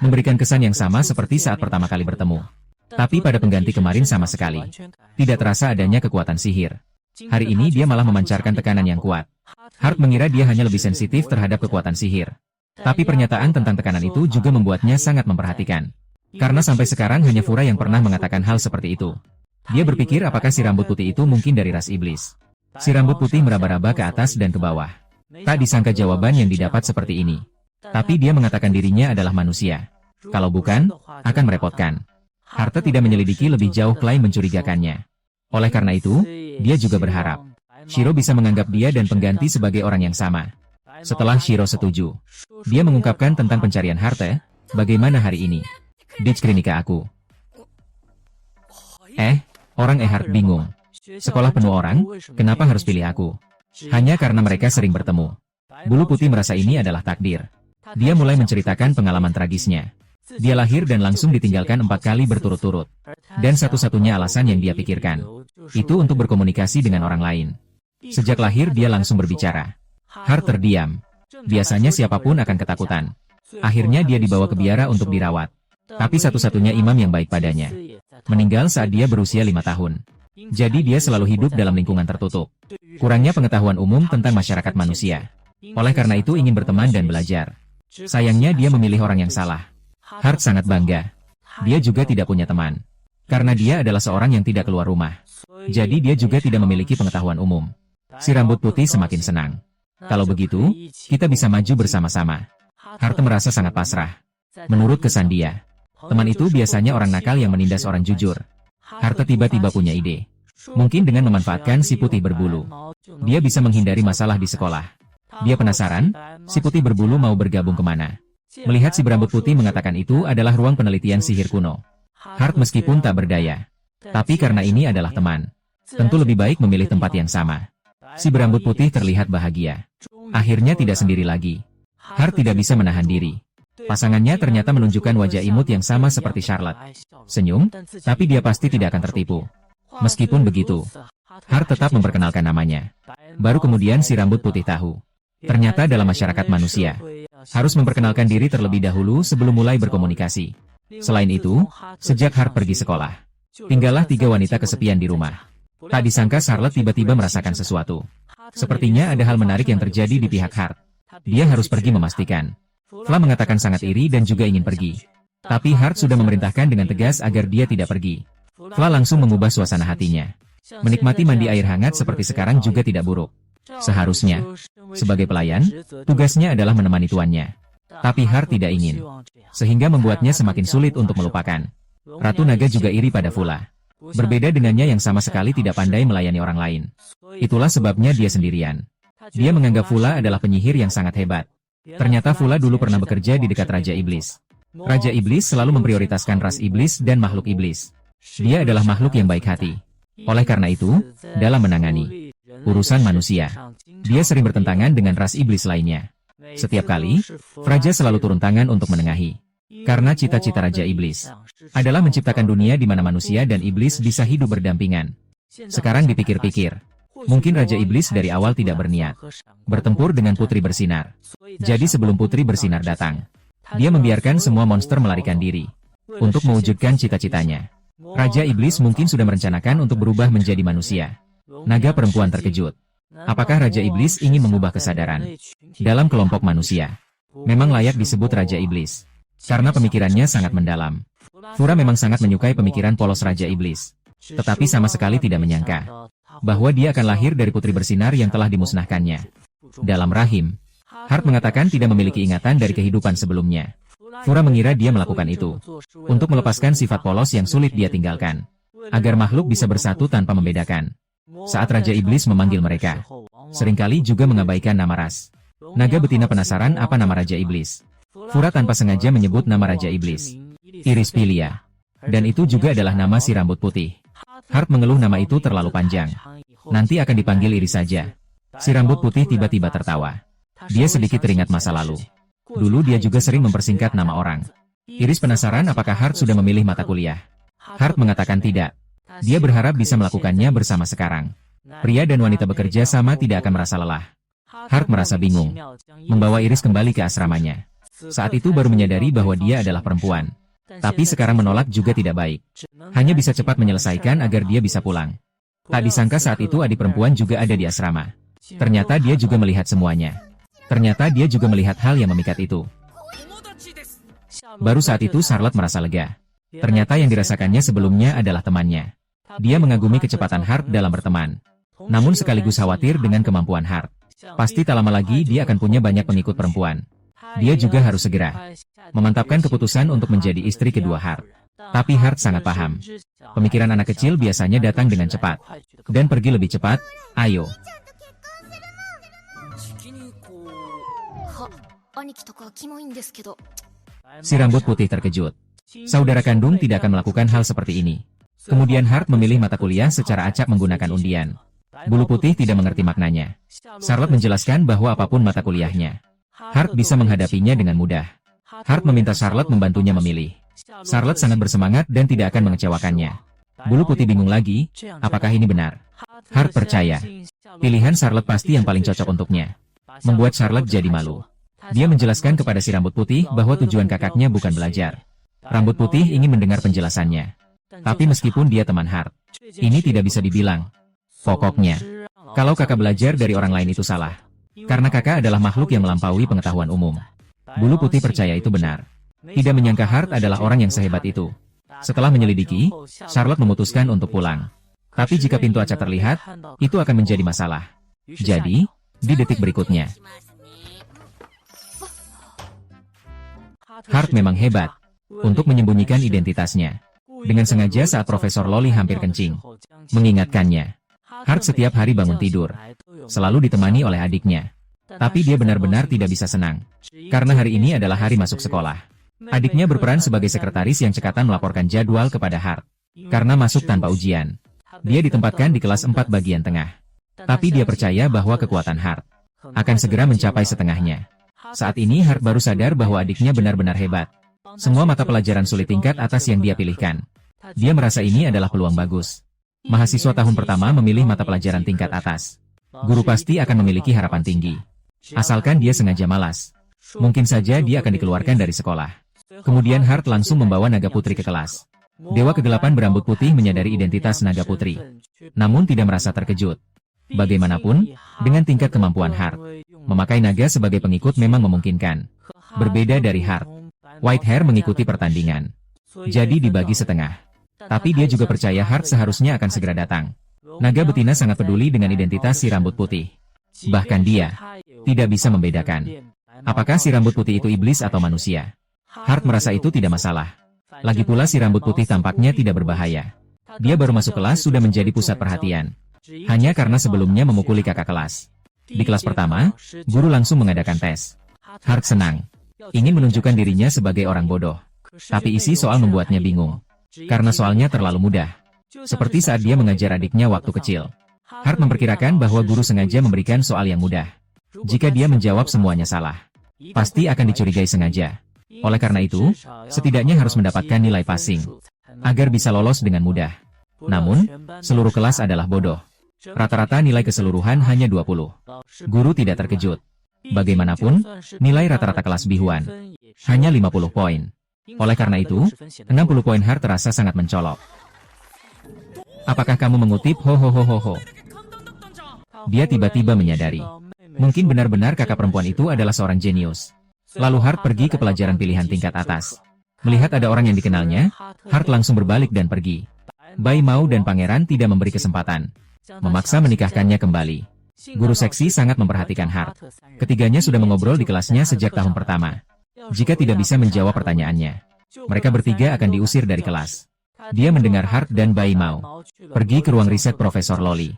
memberikan kesan yang sama seperti saat pertama kali bertemu. Tapi pada pengganti kemarin sama sekali tidak terasa adanya kekuatan sihir. Hari ini dia malah memancarkan tekanan yang kuat. Hart mengira dia hanya lebih sensitif terhadap kekuatan sihir. Tapi pernyataan tentang tekanan itu juga membuatnya sangat memperhatikan. Karena sampai sekarang hanya Fura yang pernah mengatakan hal seperti itu. Dia berpikir apakah si rambut putih itu mungkin dari ras iblis. Si rambut putih meraba-raba ke atas dan ke bawah. Tak disangka jawaban yang didapat seperti ini. Tapi dia mengatakan dirinya adalah manusia. Kalau bukan, akan merepotkan. Hart tidak menyelidiki lebih jauh klaim mencurigakannya. Oleh karena itu, dia juga berharap Shiro bisa menganggap dia dan pengganti sebagai orang yang sama. Setelah Shiro setuju, dia mengungkapkan tentang pencarian Hart. Bagaimana hari ini? Ditch ke aku. Orang Hart bingung. Sekolah penuh orang, kenapa harus pilih aku? Hanya karena mereka sering bertemu. Bulu putih merasa ini adalah takdir. Dia mulai menceritakan pengalaman tragisnya. Dia lahir dan langsung ditinggalkan 4 kali berturut-turut. Dan satu-satunya alasan yang dia pikirkan, itu untuk berkomunikasi dengan orang lain. Sejak lahir dia langsung berbicara. Hart terdiam. Biasanya siapapun akan ketakutan. Akhirnya dia dibawa ke biara untuk dirawat. Tapi satu-satunya imam yang baik padanya meninggal saat dia berusia 5 tahun. Jadi dia selalu hidup dalam lingkungan tertutup. Kurangnya pengetahuan umum tentang masyarakat manusia. Oleh karena itu ingin berteman dan belajar. Sayangnya dia memilih orang yang salah. Hart sangat bangga. Dia juga tidak punya teman. Karena dia adalah seorang yang tidak keluar rumah. Jadi dia juga tidak memiliki pengetahuan umum. Si rambut putih semakin senang. Kalau begitu, kita bisa maju bersama-sama. Hart merasa sangat pasrah. Menurut kesan dia, teman itu biasanya orang nakal yang menindas orang jujur. Hart tiba-tiba punya ide. Mungkin dengan memanfaatkan si putih berbulu, dia bisa menghindari masalah di sekolah. Dia penasaran, si putih berbulu mau bergabung kemana. Melihat si berambut putih mengatakan itu adalah ruang penelitian sihir kuno. Hart meskipun tak berdaya, tapi karena ini adalah teman, tentu lebih baik memilih tempat yang sama. Si berambut putih terlihat bahagia. Akhirnya tidak sendiri lagi. Hart tidak bisa menahan diri. Pasangannya ternyata menunjukkan wajah imut yang sama seperti Charlotte. Senyum, tapi dia pasti tidak akan tertipu. Meskipun begitu, Hart tetap memperkenalkan namanya. Baru kemudian si rambut putih tahu. Ternyata dalam masyarakat manusia, harus memperkenalkan diri terlebih dahulu sebelum mulai berkomunikasi. Selain itu, sejak Hart pergi sekolah, tinggallah 3 wanita kesepian di rumah. Tak disangka Charlotte tiba-tiba merasakan sesuatu. Sepertinya ada hal menarik yang terjadi di pihak Hart. Dia harus pergi memastikan. Fla mengatakan sangat iri dan juga ingin pergi. Tapi Hart sudah memerintahkan dengan tegas agar dia tidak pergi. Fla langsung mengubah suasana hatinya. Menikmati mandi air hangat seperti sekarang juga tidak buruk. Seharusnya, sebagai pelayan, tugasnya adalah menemani tuannya. Tapi Hart tidak ingin, sehingga membuatnya semakin sulit untuk melupakan. Ratu Naga juga iri pada Fula. Berbeda dengannya yang sama sekali tidak pandai melayani orang lain. Itulah sebabnya dia sendirian. Dia menganggap Fula adalah penyihir yang sangat hebat. Ternyata Fula dulu pernah bekerja di dekat Raja Iblis. Raja Iblis selalu memprioritaskan ras iblis dan makhluk iblis. Dia adalah makhluk yang baik hati. Oleh karena itu, dalam menangani urusan manusia, dia sering bertentangan dengan ras iblis lainnya. Setiap kali, Raja selalu turun tangan untuk menengahi. Karena cita-cita Raja Iblis adalah menciptakan dunia di mana manusia dan iblis bisa hidup berdampingan. Sekarang dipikir-pikir, mungkin Raja Iblis dari awal tidak berniat bertempur dengan Putri Bersinar. Jadi sebelum Putri Bersinar datang, dia membiarkan semua monster melarikan diri untuk mewujudkan cita-citanya. Raja Iblis mungkin sudah merencanakan untuk berubah menjadi manusia. Naga perempuan terkejut. Apakah Raja Iblis ingin mengubah kesadaran dalam kelompok manusia? Memang layak disebut Raja Iblis, karena pemikirannya sangat mendalam. Fura memang sangat menyukai pemikiran polos Raja Iblis, tetapi sama sekali tidak menyangka bahwa dia akan lahir dari Putri Bersinar yang telah dimusnahkannya dalam rahim. Heart mengatakan tidak memiliki ingatan dari kehidupan sebelumnya. Fura mengira dia melakukan itu untuk melepaskan sifat polos yang sulit dia tinggalkan, agar makhluk bisa bersatu tanpa membedakan. Saat Raja Iblis memanggil mereka, seringkali juga mengabaikan nama ras. Naga betina penasaran apa nama Raja Iblis. Fura tanpa sengaja menyebut nama Raja Iblis, Iris Pilia. Dan itu juga adalah nama si rambut putih. Heart mengeluh nama itu terlalu panjang. Nanti akan dipanggil Iris saja. Si rambut putih tiba-tiba tertawa. Dia sedikit teringat masa lalu. Dulu dia juga sering mempersingkat nama orang. Iris penasaran apakah Heart sudah memilih mata kuliah. Heart mengatakan tidak. Dia berharap bisa melakukannya bersama sekarang. Pria dan wanita bekerja sama tidak akan merasa lelah. Heart merasa bingung. Membawa Iris kembali ke asramanya. Saat itu baru menyadari bahwa dia adalah perempuan. Tapi sekarang menolak juga tidak baik. Hanya bisa cepat menyelesaikan agar dia bisa pulang. Tak disangka saat itu adik perempuan juga ada di asrama. Ternyata dia juga melihat semuanya. Ternyata dia juga melihat hal yang memikat itu. Baru saat itu Charlotte merasa lega. Ternyata yang dirasakannya sebelumnya adalah temannya. Dia mengagumi kecepatan Heart dalam berteman. Namun sekaligus khawatir dengan kemampuan Heart. Pasti tak lama lagi dia akan punya banyak pengikut perempuan. Dia juga harus segera memantapkan keputusan untuk menjadi istri kedua Heart. Tapi Heart sangat paham. Pemikiran anak kecil biasanya datang dengan cepat. Dan pergi lebih cepat, ayo. Si rambut putih terkejut. Saudara kandung tidak akan melakukan hal seperti ini. Kemudian Heart memilih mata kuliah secara acak menggunakan undian. Bulu putih tidak mengerti maknanya. Charlotte menjelaskan bahwa apapun mata kuliahnya, Heart bisa menghadapinya dengan mudah. Heart meminta Charlotte membantunya memilih. Charlotte sangat bersemangat dan tidak akan mengecewakannya. Bulu putih bingung lagi, apakah ini benar? Heart percaya. Pilihan Charlotte pasti yang paling cocok untuknya. Membuat Charlotte jadi malu. Dia menjelaskan kepada si rambut putih bahwa tujuan kakaknya bukan belajar. Rambut putih ingin mendengar penjelasannya. Tapi meskipun dia teman Heart, ini tidak bisa dibilang. Pokoknya, kalau kakak belajar dari orang lain itu salah. Karena kakak adalah makhluk yang melampaui pengetahuan umum. Bulu putih percaya itu benar. Tidak menyangka Heart adalah orang yang sehebat itu. Setelah menyelidiki, Charlotte memutuskan untuk pulang. Tapi jika pintu acak terlihat, itu akan menjadi masalah. Jadi, di detik berikutnya, Heart memang hebat untuk menyembunyikan identitasnya. Dengan sengaja saat Profesor Loli hampir kencing, mengingatkannya. Heart setiap hari bangun tidur, selalu ditemani oleh adiknya. Tapi dia benar-benar tidak bisa senang. Karena hari ini adalah hari masuk sekolah. Adiknya berperan sebagai sekretaris yang cekatan melaporkan jadwal kepada Heart. Karena masuk tanpa ujian, dia ditempatkan di kelas 4 bagian tengah. Tapi dia percaya bahwa kekuatan Heart akan segera mencapai setengahnya. Saat ini Heart baru sadar bahwa adiknya benar-benar hebat. Semua mata pelajaran sulit tingkat atas yang dia pilihkan. Dia merasa ini adalah peluang bagus. Mahasiswa tahun pertama memilih mata pelajaran tingkat atas. Guru pasti akan memiliki harapan tinggi. Asalkan dia sengaja malas. Mungkin saja dia akan dikeluarkan dari sekolah. Kemudian Heart langsung membawa Naga Putri ke kelas. Dewa Kegelapan berambut putih menyadari identitas Naga Putri. Namun tidak merasa terkejut. Bagaimanapun, dengan tingkat kemampuan Heart, memakai naga sebagai pengikut memang memungkinkan. Berbeda dari Heart, Whitehair mengikuti pertandingan. Jadi dibagi setengah. Tapi dia juga percaya Heart seharusnya akan segera datang. Naga betina sangat peduli dengan identitas si rambut putih. Bahkan dia tidak bisa membedakan apakah si rambut putih itu iblis atau manusia. Heart merasa itu tidak masalah. Lagi pula si rambut putih tampaknya tidak berbahaya. Dia baru masuk kelas sudah menjadi pusat perhatian. Hanya karena sebelumnya memukuli kakak kelas. Di kelas pertama, guru langsung mengadakan tes. Heart senang. ingin menunjukkan dirinya sebagai orang bodoh. Tapi isi soal membuatnya bingung. Karena soalnya terlalu mudah. Seperti saat dia mengajar adiknya waktu kecil. Hart memperkirakan bahwa guru sengaja memberikan soal yang mudah. Jika dia menjawab semuanya salah, pasti akan dicurigai sengaja. Oleh karena itu, setidaknya harus mendapatkan nilai passing, agar bisa lolos dengan mudah. Namun, seluruh kelas adalah bodoh. Rata-rata nilai keseluruhan hanya 20. Guru tidak terkejut. Bagaimanapun, nilai rata-rata kelas bihuan hanya 50 poin. Oleh karena itu, 60 poin Hart terasa sangat mencolok. Apakah kamu mengutip ho. Dia tiba-tiba menyadari. Mungkin benar-benar kakak perempuan itu adalah seorang jenius. Lalu Hart pergi ke pelajaran pilihan tingkat atas. Melihat ada orang yang dikenalnya, Hart langsung berbalik dan pergi. Bai Mao dan pangeran tidak memberi kesempatan. Memaksa menikahkannya kembali. Guru seksi sangat memperhatikan Hart. Ketiganya sudah mengobrol di kelasnya sejak tahun pertama. Jika tidak bisa menjawab pertanyaannya, mereka bertiga akan diusir dari kelas. Dia mendengar Hart dan Bai Mao pergi ke ruang riset Profesor Loli.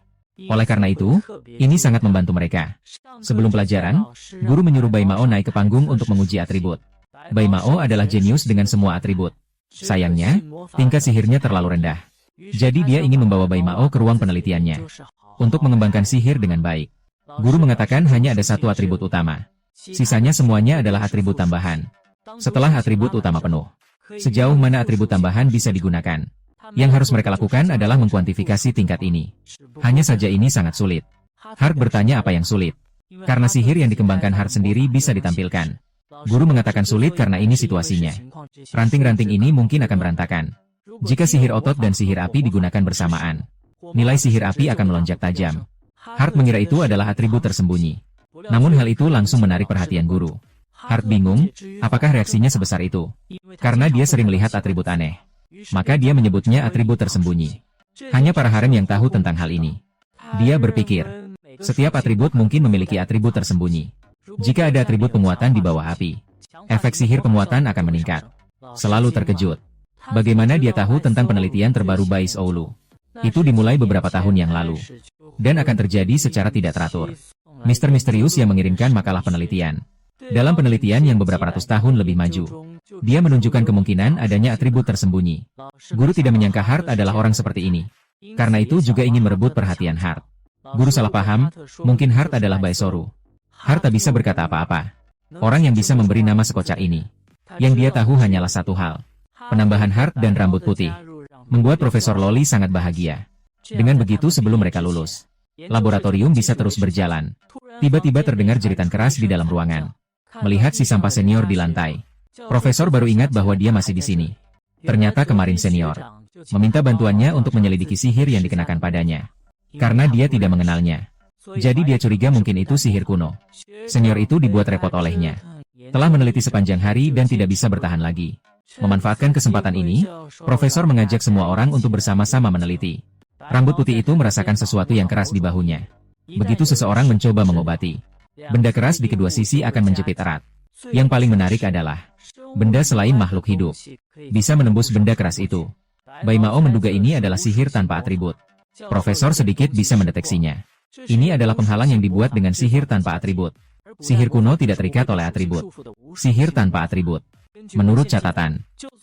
Oleh karena itu, ini sangat membantu mereka. Sebelum pelajaran, guru menyuruh Bai Mao naik ke panggung untuk menguji atribut. Bai Mao adalah jenius dengan semua atribut. Sayangnya, tingkat sihirnya terlalu rendah. Jadi dia ingin membawa Bai Mao ke ruang penelitiannya untuk mengembangkan sihir dengan baik. Guru mengatakan hanya ada satu atribut utama. Sisanya semuanya adalah atribut tambahan. Setelah atribut utama penuh, sejauh mana atribut tambahan bisa digunakan? Yang harus mereka lakukan adalah mengkuantifikasi tingkat ini. Hanya saja ini sangat sulit. Hart bertanya apa yang sulit. Karena sihir yang dikembangkan Hart sendiri bisa ditampilkan. Guru mengatakan sulit karena ini situasinya. Ranting-ranting ini mungkin akan berantakan. Jika sihir otot dan sihir api digunakan bersamaan, nilai sihir api akan melonjak tajam. Hart mengira itu adalah atribut tersembunyi. Namun hal itu langsung menarik perhatian guru. Hart bingung, apakah reaksinya sebesar itu? Karena dia sering melihat atribut aneh. Maka dia menyebutnya atribut tersembunyi. Hanya para harem yang tahu tentang hal ini. Dia berpikir, setiap atribut mungkin memiliki atribut tersembunyi. Jika ada atribut penguatan di bawah api, efek sihir penguatan akan meningkat. Selalu terkejut. Bagaimana dia tahu tentang penelitian terbaru Bais Oulu? Itu dimulai beberapa tahun yang lalu. Dan akan terjadi secara tidak teratur. Mister Misterius yang mengirimkan makalah penelitian. Dalam penelitian yang beberapa ratus tahun lebih maju, dia menunjukkan kemungkinan adanya atribut tersembunyi. Guru tidak menyangka Hart adalah orang seperti ini. Karena itu juga ingin merebut perhatian Hart. Guru salah paham, mungkin Hart adalah Baisoru. Hart tak bisa berkata apa-apa. Orang yang bisa memberi nama sekocak ini. Yang dia tahu hanyalah satu hal. Penambahan Hart dan rambut putih. Membuat Profesor Loli sangat bahagia. Dengan begitu sebelum mereka lulus, laboratorium bisa terus berjalan. Tiba-tiba terdengar jeritan keras di dalam ruangan. Melihat si sampah senior di lantai, Profesor baru ingat bahwa dia masih di sini. Ternyata kemarin senior meminta bantuannya untuk menyelidiki sihir yang dikenakan padanya. Karena dia tidak mengenalnya. Jadi dia curiga mungkin itu sihir kuno. Senior itu dibuat repot olehnya. Telah meneliti sepanjang hari dan tidak bisa bertahan lagi. Memanfaatkan kesempatan ini, Profesor mengajak semua orang untuk bersama-sama meneliti. Rambut putih itu merasakan sesuatu yang keras di bahunya. Begitu seseorang mencoba mengobati, benda keras di kedua sisi akan menjepit erat. Yang paling menarik adalah, benda selain makhluk hidup bisa menembus benda keras itu. Bai Mao menduga ini adalah sihir tanpa atribut. Profesor sedikit bisa mendeteksinya. Ini adalah penghalang yang dibuat dengan sihir tanpa atribut. Sihir kuno tidak terikat oleh atribut. Sihir tanpa atribut. Menurut catatan,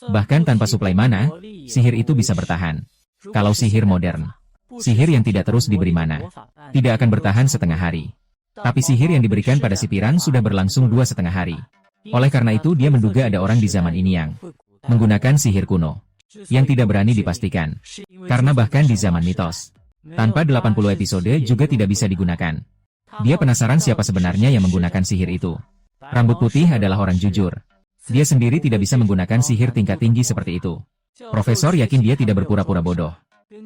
bahkan tanpa suplai mana, sihir itu bisa bertahan. Kalau sihir modern, sihir yang tidak terus diberi mana, tidak akan bertahan setengah hari. Tapi sihir yang diberikan pada si Piran sudah berlangsung 2,5 hari. Oleh karena itu dia menduga ada orang di zaman ini yang menggunakan sihir kuno, yang tidak berani dipastikan. Karena bahkan di zaman mitos, tanpa 80 episode juga tidak bisa digunakan. Dia penasaran siapa sebenarnya yang menggunakan sihir itu. Rambut putih adalah orang jujur. Dia sendiri tidak bisa menggunakan sihir tingkat tinggi seperti itu. Profesor yakin dia tidak berpura-pura bodoh.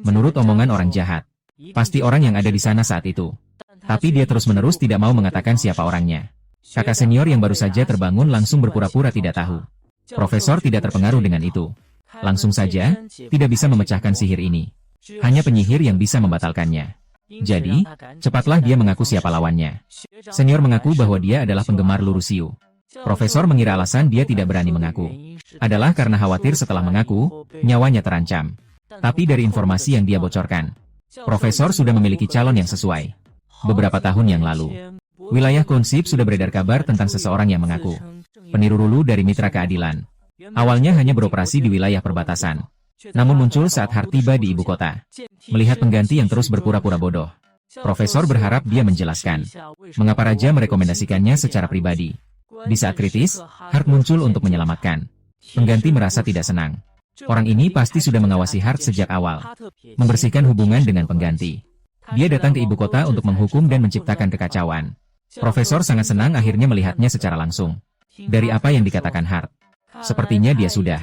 Menurut omongan orang jahat, pasti orang yang ada di sana saat itu. Tapi dia terus-menerus tidak mau mengatakan siapa orangnya. Kakak senior yang baru saja terbangun langsung berpura-pura tidak tahu. Profesor tidak terpengaruh dengan itu. Langsung saja, tidak bisa memecahkan sihir ini. Hanya penyihir yang bisa membatalkannya. Jadi, cepatlah dia mengaku siapa lawannya. Senior mengaku bahwa dia adalah penggemar Lurusiu. Profesor mengira alasan dia tidak berani mengaku adalah karena khawatir setelah mengaku, nyawanya terancam. Tapi dari informasi yang dia bocorkan, Profesor sudah memiliki calon yang sesuai. Beberapa tahun yang lalu, wilayah Konsip sudah beredar kabar tentang seseorang yang mengaku peniru Rulu dari Mitra Keadilan. Awalnya hanya beroperasi di wilayah perbatasan. Namun muncul saat Hart tiba di ibu kota. Melihat pengganti yang terus berpura-pura bodoh, Profesor berharap dia menjelaskan mengapa Raja merekomendasikannya secara pribadi. Di saat kritis, Hart muncul untuk menyelamatkan. Pengganti merasa tidak senang. Orang ini pasti sudah mengawasi Hart sejak awal, membersihkan hubungan dengan pengganti. Dia datang ke ibu kota untuk menghukum dan menciptakan kekacauan. Profesor sangat senang akhirnya melihatnya secara langsung. Dari apa yang dikatakan Hart, sepertinya dia sudah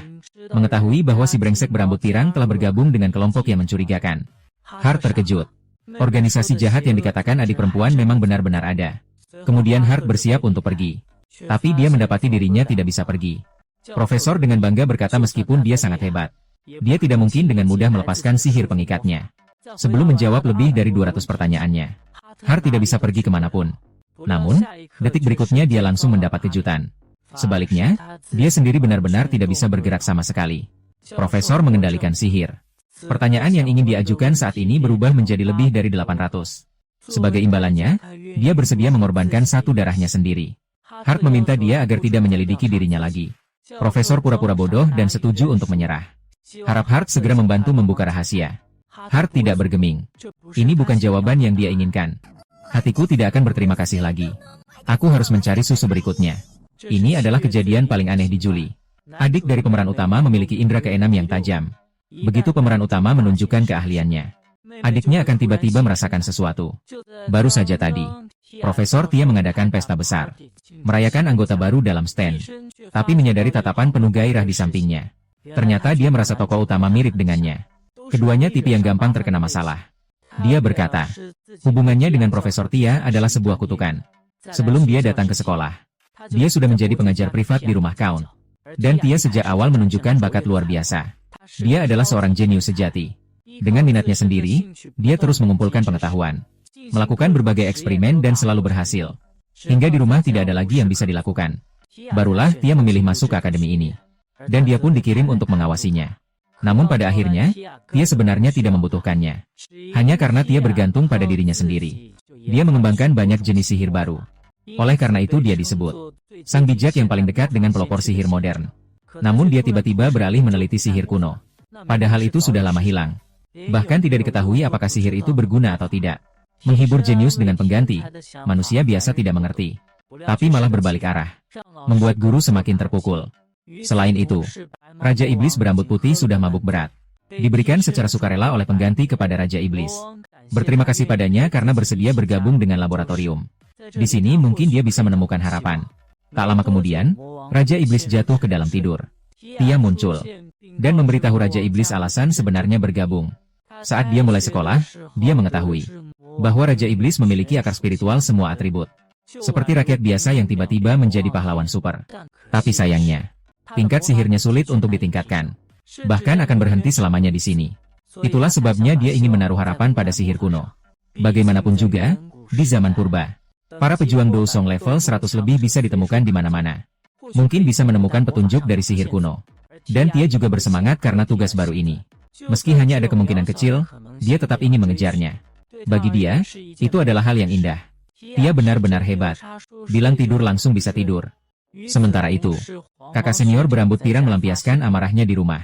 mengetahui bahwa si brengsek berambut pirang telah bergabung dengan kelompok yang mencurigakan. Hart terkejut. Organisasi jahat yang dikatakan adik perempuan memang benar-benar ada. Kemudian Hart bersiap untuk pergi. Tapi dia mendapati dirinya tidak bisa pergi. Profesor dengan bangga berkata meskipun dia sangat hebat, dia tidak mungkin dengan mudah melepaskan sihir pengikatnya. Sebelum menjawab lebih dari 200 pertanyaannya, Hart tidak bisa pergi kemanapun. Namun, detik berikutnya dia langsung mendapat kejutan. Sebaliknya, dia sendiri benar-benar tidak bisa bergerak sama sekali. Profesor mengendalikan sihir. Pertanyaan yang ingin diajukan saat ini berubah menjadi lebih dari 800. Sebagai imbalannya, dia bersedia mengorbankan satu darahnya sendiri. Hart meminta dia agar tidak menyelidiki dirinya lagi. Profesor pura-pura bodoh dan setuju untuk menyerah. Harap Hart segera membantu membuka rahasia. Hart tidak bergeming. Ini bukan jawaban yang dia inginkan. Hatiku tidak akan berterima kasih lagi. Aku harus mencari susu berikutnya. Ini adalah kejadian paling aneh di Juli. Adik dari pemeran utama memiliki indera keenam yang tajam. Begitu pemeran utama menunjukkan keahliannya, adiknya akan tiba-tiba merasakan sesuatu. Baru saja tadi, Profesor Tia mengadakan pesta besar, merayakan anggota baru dalam stand, tapi menyadari tatapan penuh gairah di sampingnya. Ternyata dia merasa tokoh utama mirip dengannya. Keduanya tipe yang gampang terkena masalah. Dia berkata, hubungannya dengan Profesor Tia adalah sebuah kutukan. Sebelum dia datang ke sekolah, dia sudah menjadi pengajar privat di rumah Count. Dan Tia sejak awal menunjukkan bakat luar biasa. Dia adalah seorang jenius sejati. Dengan minatnya sendiri, dia terus mengumpulkan pengetahuan, melakukan berbagai eksperimen dan selalu berhasil. Hingga di rumah tidak ada lagi yang bisa dilakukan. Barulah Tia memilih masuk ke akademi ini. Dan dia pun dikirim untuk mengawasinya. Namun pada akhirnya, Tia sebenarnya tidak membutuhkannya. Hanya karena Tia bergantung pada dirinya sendiri. Dia mengembangkan banyak jenis sihir baru. Oleh karena itu dia disebut sang bijak yang paling dekat dengan pelopor sihir modern. Namun dia tiba-tiba beralih meneliti sihir kuno. Padahal itu sudah lama hilang. Bahkan tidak diketahui apakah sihir itu berguna atau tidak. Menghibur jenius dengan pengganti, manusia biasa tidak mengerti. Tapi malah berbalik arah. Membuat guru semakin terpukul. Selain itu, Raja Iblis berambut putih sudah mabuk berat. Diberikan secara sukarela oleh pengganti kepada Raja Iblis. Berterima kasih padanya karena bersedia bergabung dengan laboratorium. Di sini mungkin dia bisa menemukan harapan. Tak lama kemudian, Raja Iblis jatuh ke dalam tidur. Tia muncul dan memberitahu Raja Iblis alasan sebenarnya bergabung. Saat dia mulai sekolah, dia mengetahui bahwa Raja Iblis memiliki akar spiritual semua atribut. Seperti rakyat biasa yang tiba-tiba menjadi pahlawan super. Tapi sayangnya, tingkat sihirnya sulit untuk ditingkatkan. Bahkan akan berhenti selamanya di sini. Itulah sebabnya dia ingin menaruh harapan pada sihir kuno. Bagaimanapun juga, di zaman purba, para pejuang Dousong level 100 lebih bisa ditemukan di mana-mana. Mungkin bisa menemukan petunjuk dari sihir kuno. Dan Tia juga bersemangat karena tugas baru ini. Meski hanya ada kemungkinan kecil, dia tetap ingin mengejarnya. Bagi dia, itu adalah hal yang indah. Tia benar-benar hebat. Bilang tidur langsung bisa tidur. Sementara itu, kakak senior berambut pirang melampiaskan amarahnya di rumah.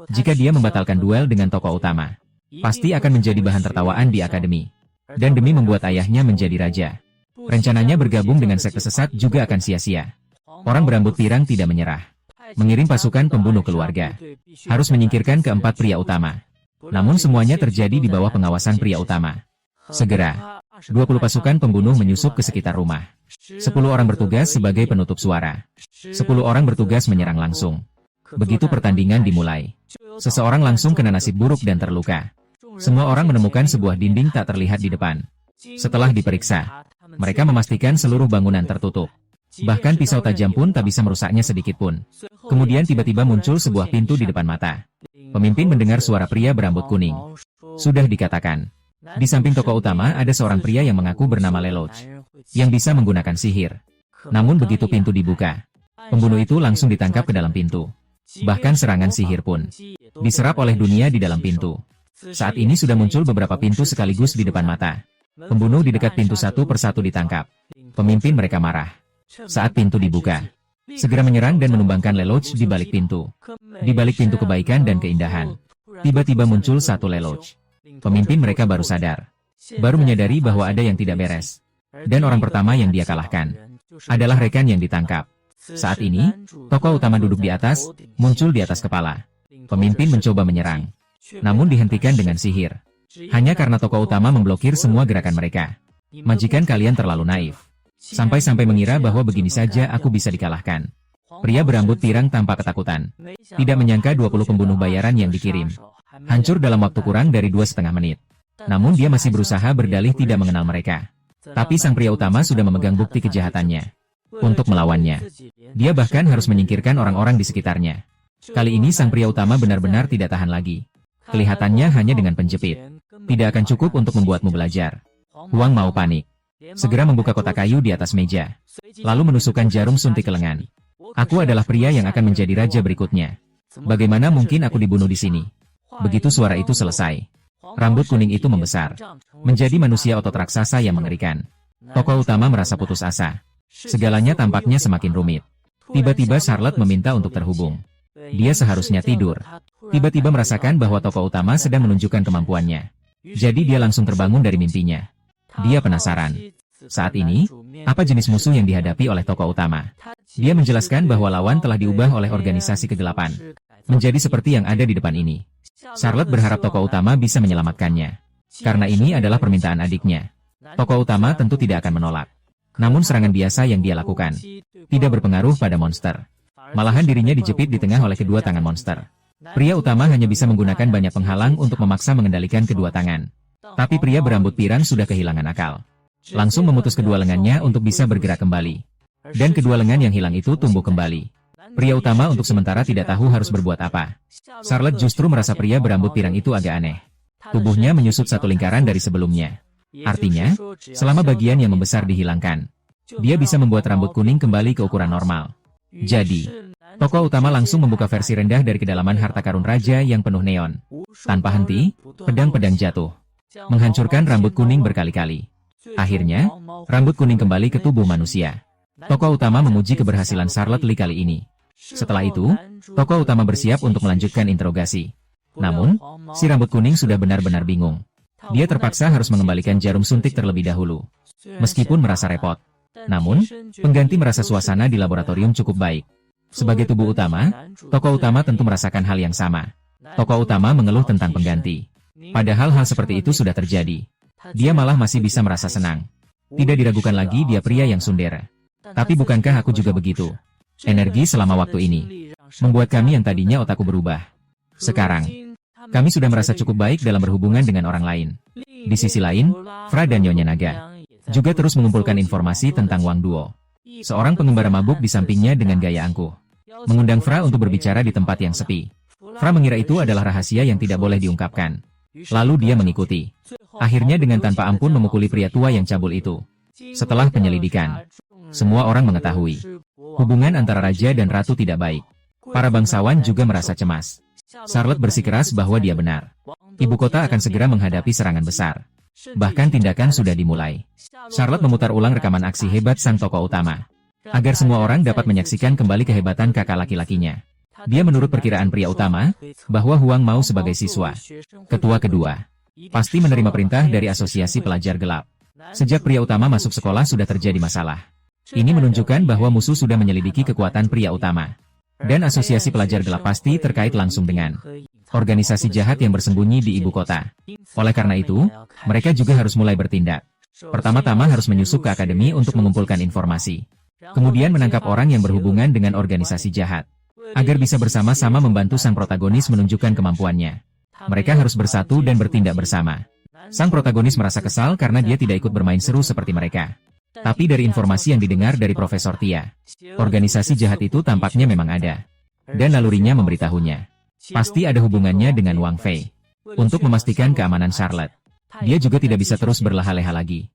Jika dia membatalkan duel dengan tokoh utama, pasti akan menjadi bahan tertawaan di akademi. Dan demi membuat ayahnya menjadi raja, rencananya bergabung dengan sekte sesat juga akan sia-sia. Orang berambut pirang tidak menyerah. Mengirim pasukan pembunuh keluarga. Harus menyingkirkan keempat pria utama. Namun semuanya terjadi di bawah pengawasan pria utama. Segera, 20 pasukan pembunuh menyusup ke sekitar rumah. 10 orang bertugas sebagai penutup suara. 10 orang bertugas menyerang langsung. Begitu pertandingan dimulai, seseorang langsung kena nasib buruk dan terluka. Semua orang menemukan sebuah dinding tak terlihat di depan. Setelah diperiksa, mereka memastikan seluruh bangunan tertutup. Bahkan pisau tajam pun tak bisa merusaknya sedikit pun. Kemudian tiba-tiba muncul sebuah pintu di depan mata. Pemimpin mendengar suara pria berambut kuning. Sudah dikatakan, di samping tokoh utama ada seorang pria yang mengaku bernama Lelouch, yang bisa menggunakan sihir. Namun begitu pintu dibuka, pembunuh itu langsung ditangkap ke dalam pintu. Bahkan serangan sihir pun diserap oleh dunia di dalam pintu. Saat ini sudah muncul beberapa pintu sekaligus di depan mata. Pembunuh di dekat pintu satu persatu ditangkap. Pemimpin mereka marah. Saat pintu dibuka, Segera menyerang dan menumbangkan Lelouch di balik pintu. Di balik pintu kebaikan dan keindahan. Tiba-tiba muncul satu Lelouch. Pemimpin mereka baru sadar. Baru menyadari bahwa ada yang tidak beres. Dan orang pertama yang dia kalahkan adalah rekan yang ditangkap. Saat ini, tokoh utama duduk di atas, muncul di atas kepala. Pemimpin mencoba menyerang. Namun dihentikan dengan sihir. Hanya karena tokoh utama memblokir semua gerakan mereka. Majikan kalian terlalu naif. Sampai-sampai mengira bahwa begini saja aku bisa dikalahkan. Pria berambut pirang tampak ketakutan. Tidak menyangka 20 pembunuh bayaran yang dikirim. Hancur dalam waktu kurang dari 2,5 menit. Namun dia masih berusaha berdalih tidak mengenal mereka. Tapi sang pria utama sudah memegang bukti kejahatannya. Untuk melawannya, dia bahkan harus menyingkirkan orang-orang di sekitarnya. Kali ini sang pria utama benar-benar tidak tahan lagi. Kelihatannya hanya dengan penjepit tidak akan cukup untuk membuatmu belajar. Huang mau panik. Segera membuka kotak kayu di atas meja. Lalu menusukkan jarum suntik ke lengan. Aku adalah pria yang akan menjadi raja berikutnya. Bagaimana mungkin aku dibunuh di sini? Begitu suara itu selesai, rambut kuning itu membesar. Menjadi manusia otot raksasa yang mengerikan. Tokoh utama merasa putus asa. Segalanya tampaknya semakin rumit. Tiba-tiba Charlotte meminta untuk terhubung. Dia seharusnya tidur. Tiba-tiba merasakan bahwa tokoh utama sedang menunjukkan kemampuannya. Jadi dia langsung terbangun dari mimpinya. Dia penasaran. Saat ini, apa jenis musuh yang dihadapi oleh tokoh utama? Dia menjelaskan bahwa lawan telah diubah oleh organisasi kegelapan. Menjadi seperti yang ada di depan ini. Charlotte berharap tokoh utama bisa menyelamatkannya. Karena ini adalah permintaan adiknya. Tokoh utama tentu tidak akan menolak. Namun serangan biasa yang dia lakukan tidak berpengaruh pada monster. Malahan dirinya dijepit di tengah oleh kedua tangan monster. Pria utama hanya bisa menggunakan banyak penghalang untuk memaksa mengendalikan kedua tangan. Tapi pria berambut pirang sudah kehilangan akal. Langsung memutus kedua lengannya untuk bisa bergerak kembali. Dan kedua lengan yang hilang itu tumbuh kembali. Pria utama untuk sementara tidak tahu harus berbuat apa. Charlotte justru merasa pria berambut pirang itu agak aneh. Tubuhnya menyusut satu lingkaran dari sebelumnya. Artinya, selama bagian yang membesar dihilangkan, dia bisa membuat rambut kuning kembali ke ukuran normal. Jadi, tokoh utama langsung membuka versi rendah dari kedalaman harta karun raja yang penuh neon. Tanpa henti, pedang-pedang jatuh. Menghancurkan rambut kuning berkali-kali. Akhirnya, rambut kuning kembali ke tubuh manusia. Tokoh utama memuji keberhasilan Charlotte Lee kali ini. Setelah itu, tokoh utama bersiap untuk melanjutkan interogasi. Namun, si rambut kuning sudah benar-benar bingung. Dia terpaksa harus mengembalikan jarum suntik terlebih dahulu. Meskipun merasa repot. Namun, pengganti merasa suasana di laboratorium cukup baik. Sebagai tubuh utama, tokoh utama tentu merasakan hal yang sama. Tokoh utama mengeluh tentang pengganti. Padahal hal seperti itu sudah terjadi. Dia malah masih bisa merasa senang. Tidak diragukan lagi dia pria yang sundere. Tapi bukankah aku juga begitu? Energi selama waktu ini membuat kami yang tadinya otakku berubah. Sekarang, kami sudah merasa cukup baik dalam berhubungan dengan orang lain. Di sisi lain, Fra dan Nyonya Naga juga terus mengumpulkan informasi tentang Wang Duo. Seorang pengembara mabuk di sampingnya dengan gaya angkuh. Mengundang Fra untuk berbicara di tempat yang sepi. Fra mengira itu adalah rahasia yang tidak boleh diungkapkan. Lalu dia mengikuti. Akhirnya dengan tanpa ampun memukuli pria tua yang cabul itu. Setelah penyelidikan, semua orang mengetahui hubungan antara raja dan ratu tidak baik. Para bangsawan juga merasa cemas. Charlotte bersikeras bahwa dia benar. Ibu kota akan segera menghadapi serangan besar. Bahkan tindakan sudah dimulai. Charlotte memutar ulang rekaman aksi hebat sang tokoh utama. Agar semua orang dapat menyaksikan kembali kehebatan kakak laki-lakinya. Dia menurut perkiraan pria utama, bahwa Huang mau sebagai siswa ketua kedua pasti menerima perintah dari asosiasi pelajar gelap. Sejak pria utama masuk sekolah sudah terjadi masalah. Ini menunjukkan bahwa musuh sudah menyelidiki kekuatan pria utama. Dan asosiasi pelajar gelap pasti terkait langsung dengan organisasi jahat yang bersembunyi di ibu kota. Oleh karena itu, mereka juga harus mulai bertindak. Pertama-tama harus menyusup ke akademi untuk mengumpulkan informasi. Kemudian menangkap orang yang berhubungan dengan organisasi jahat. Agar bisa bersama-sama membantu sang protagonis menunjukkan kemampuannya. Mereka harus bersatu dan bertindak bersama. Sang protagonis merasa kesal karena dia tidak ikut bermain seru seperti mereka. Tapi dari informasi yang didengar dari Profesor Tia, organisasi jahat itu tampaknya memang ada. Dan nalurinya memberitahunya. Pasti ada hubungannya dengan Wang Fei. Untuk memastikan keamanan Charlotte, dia juga tidak bisa terus berleha-leha lagi.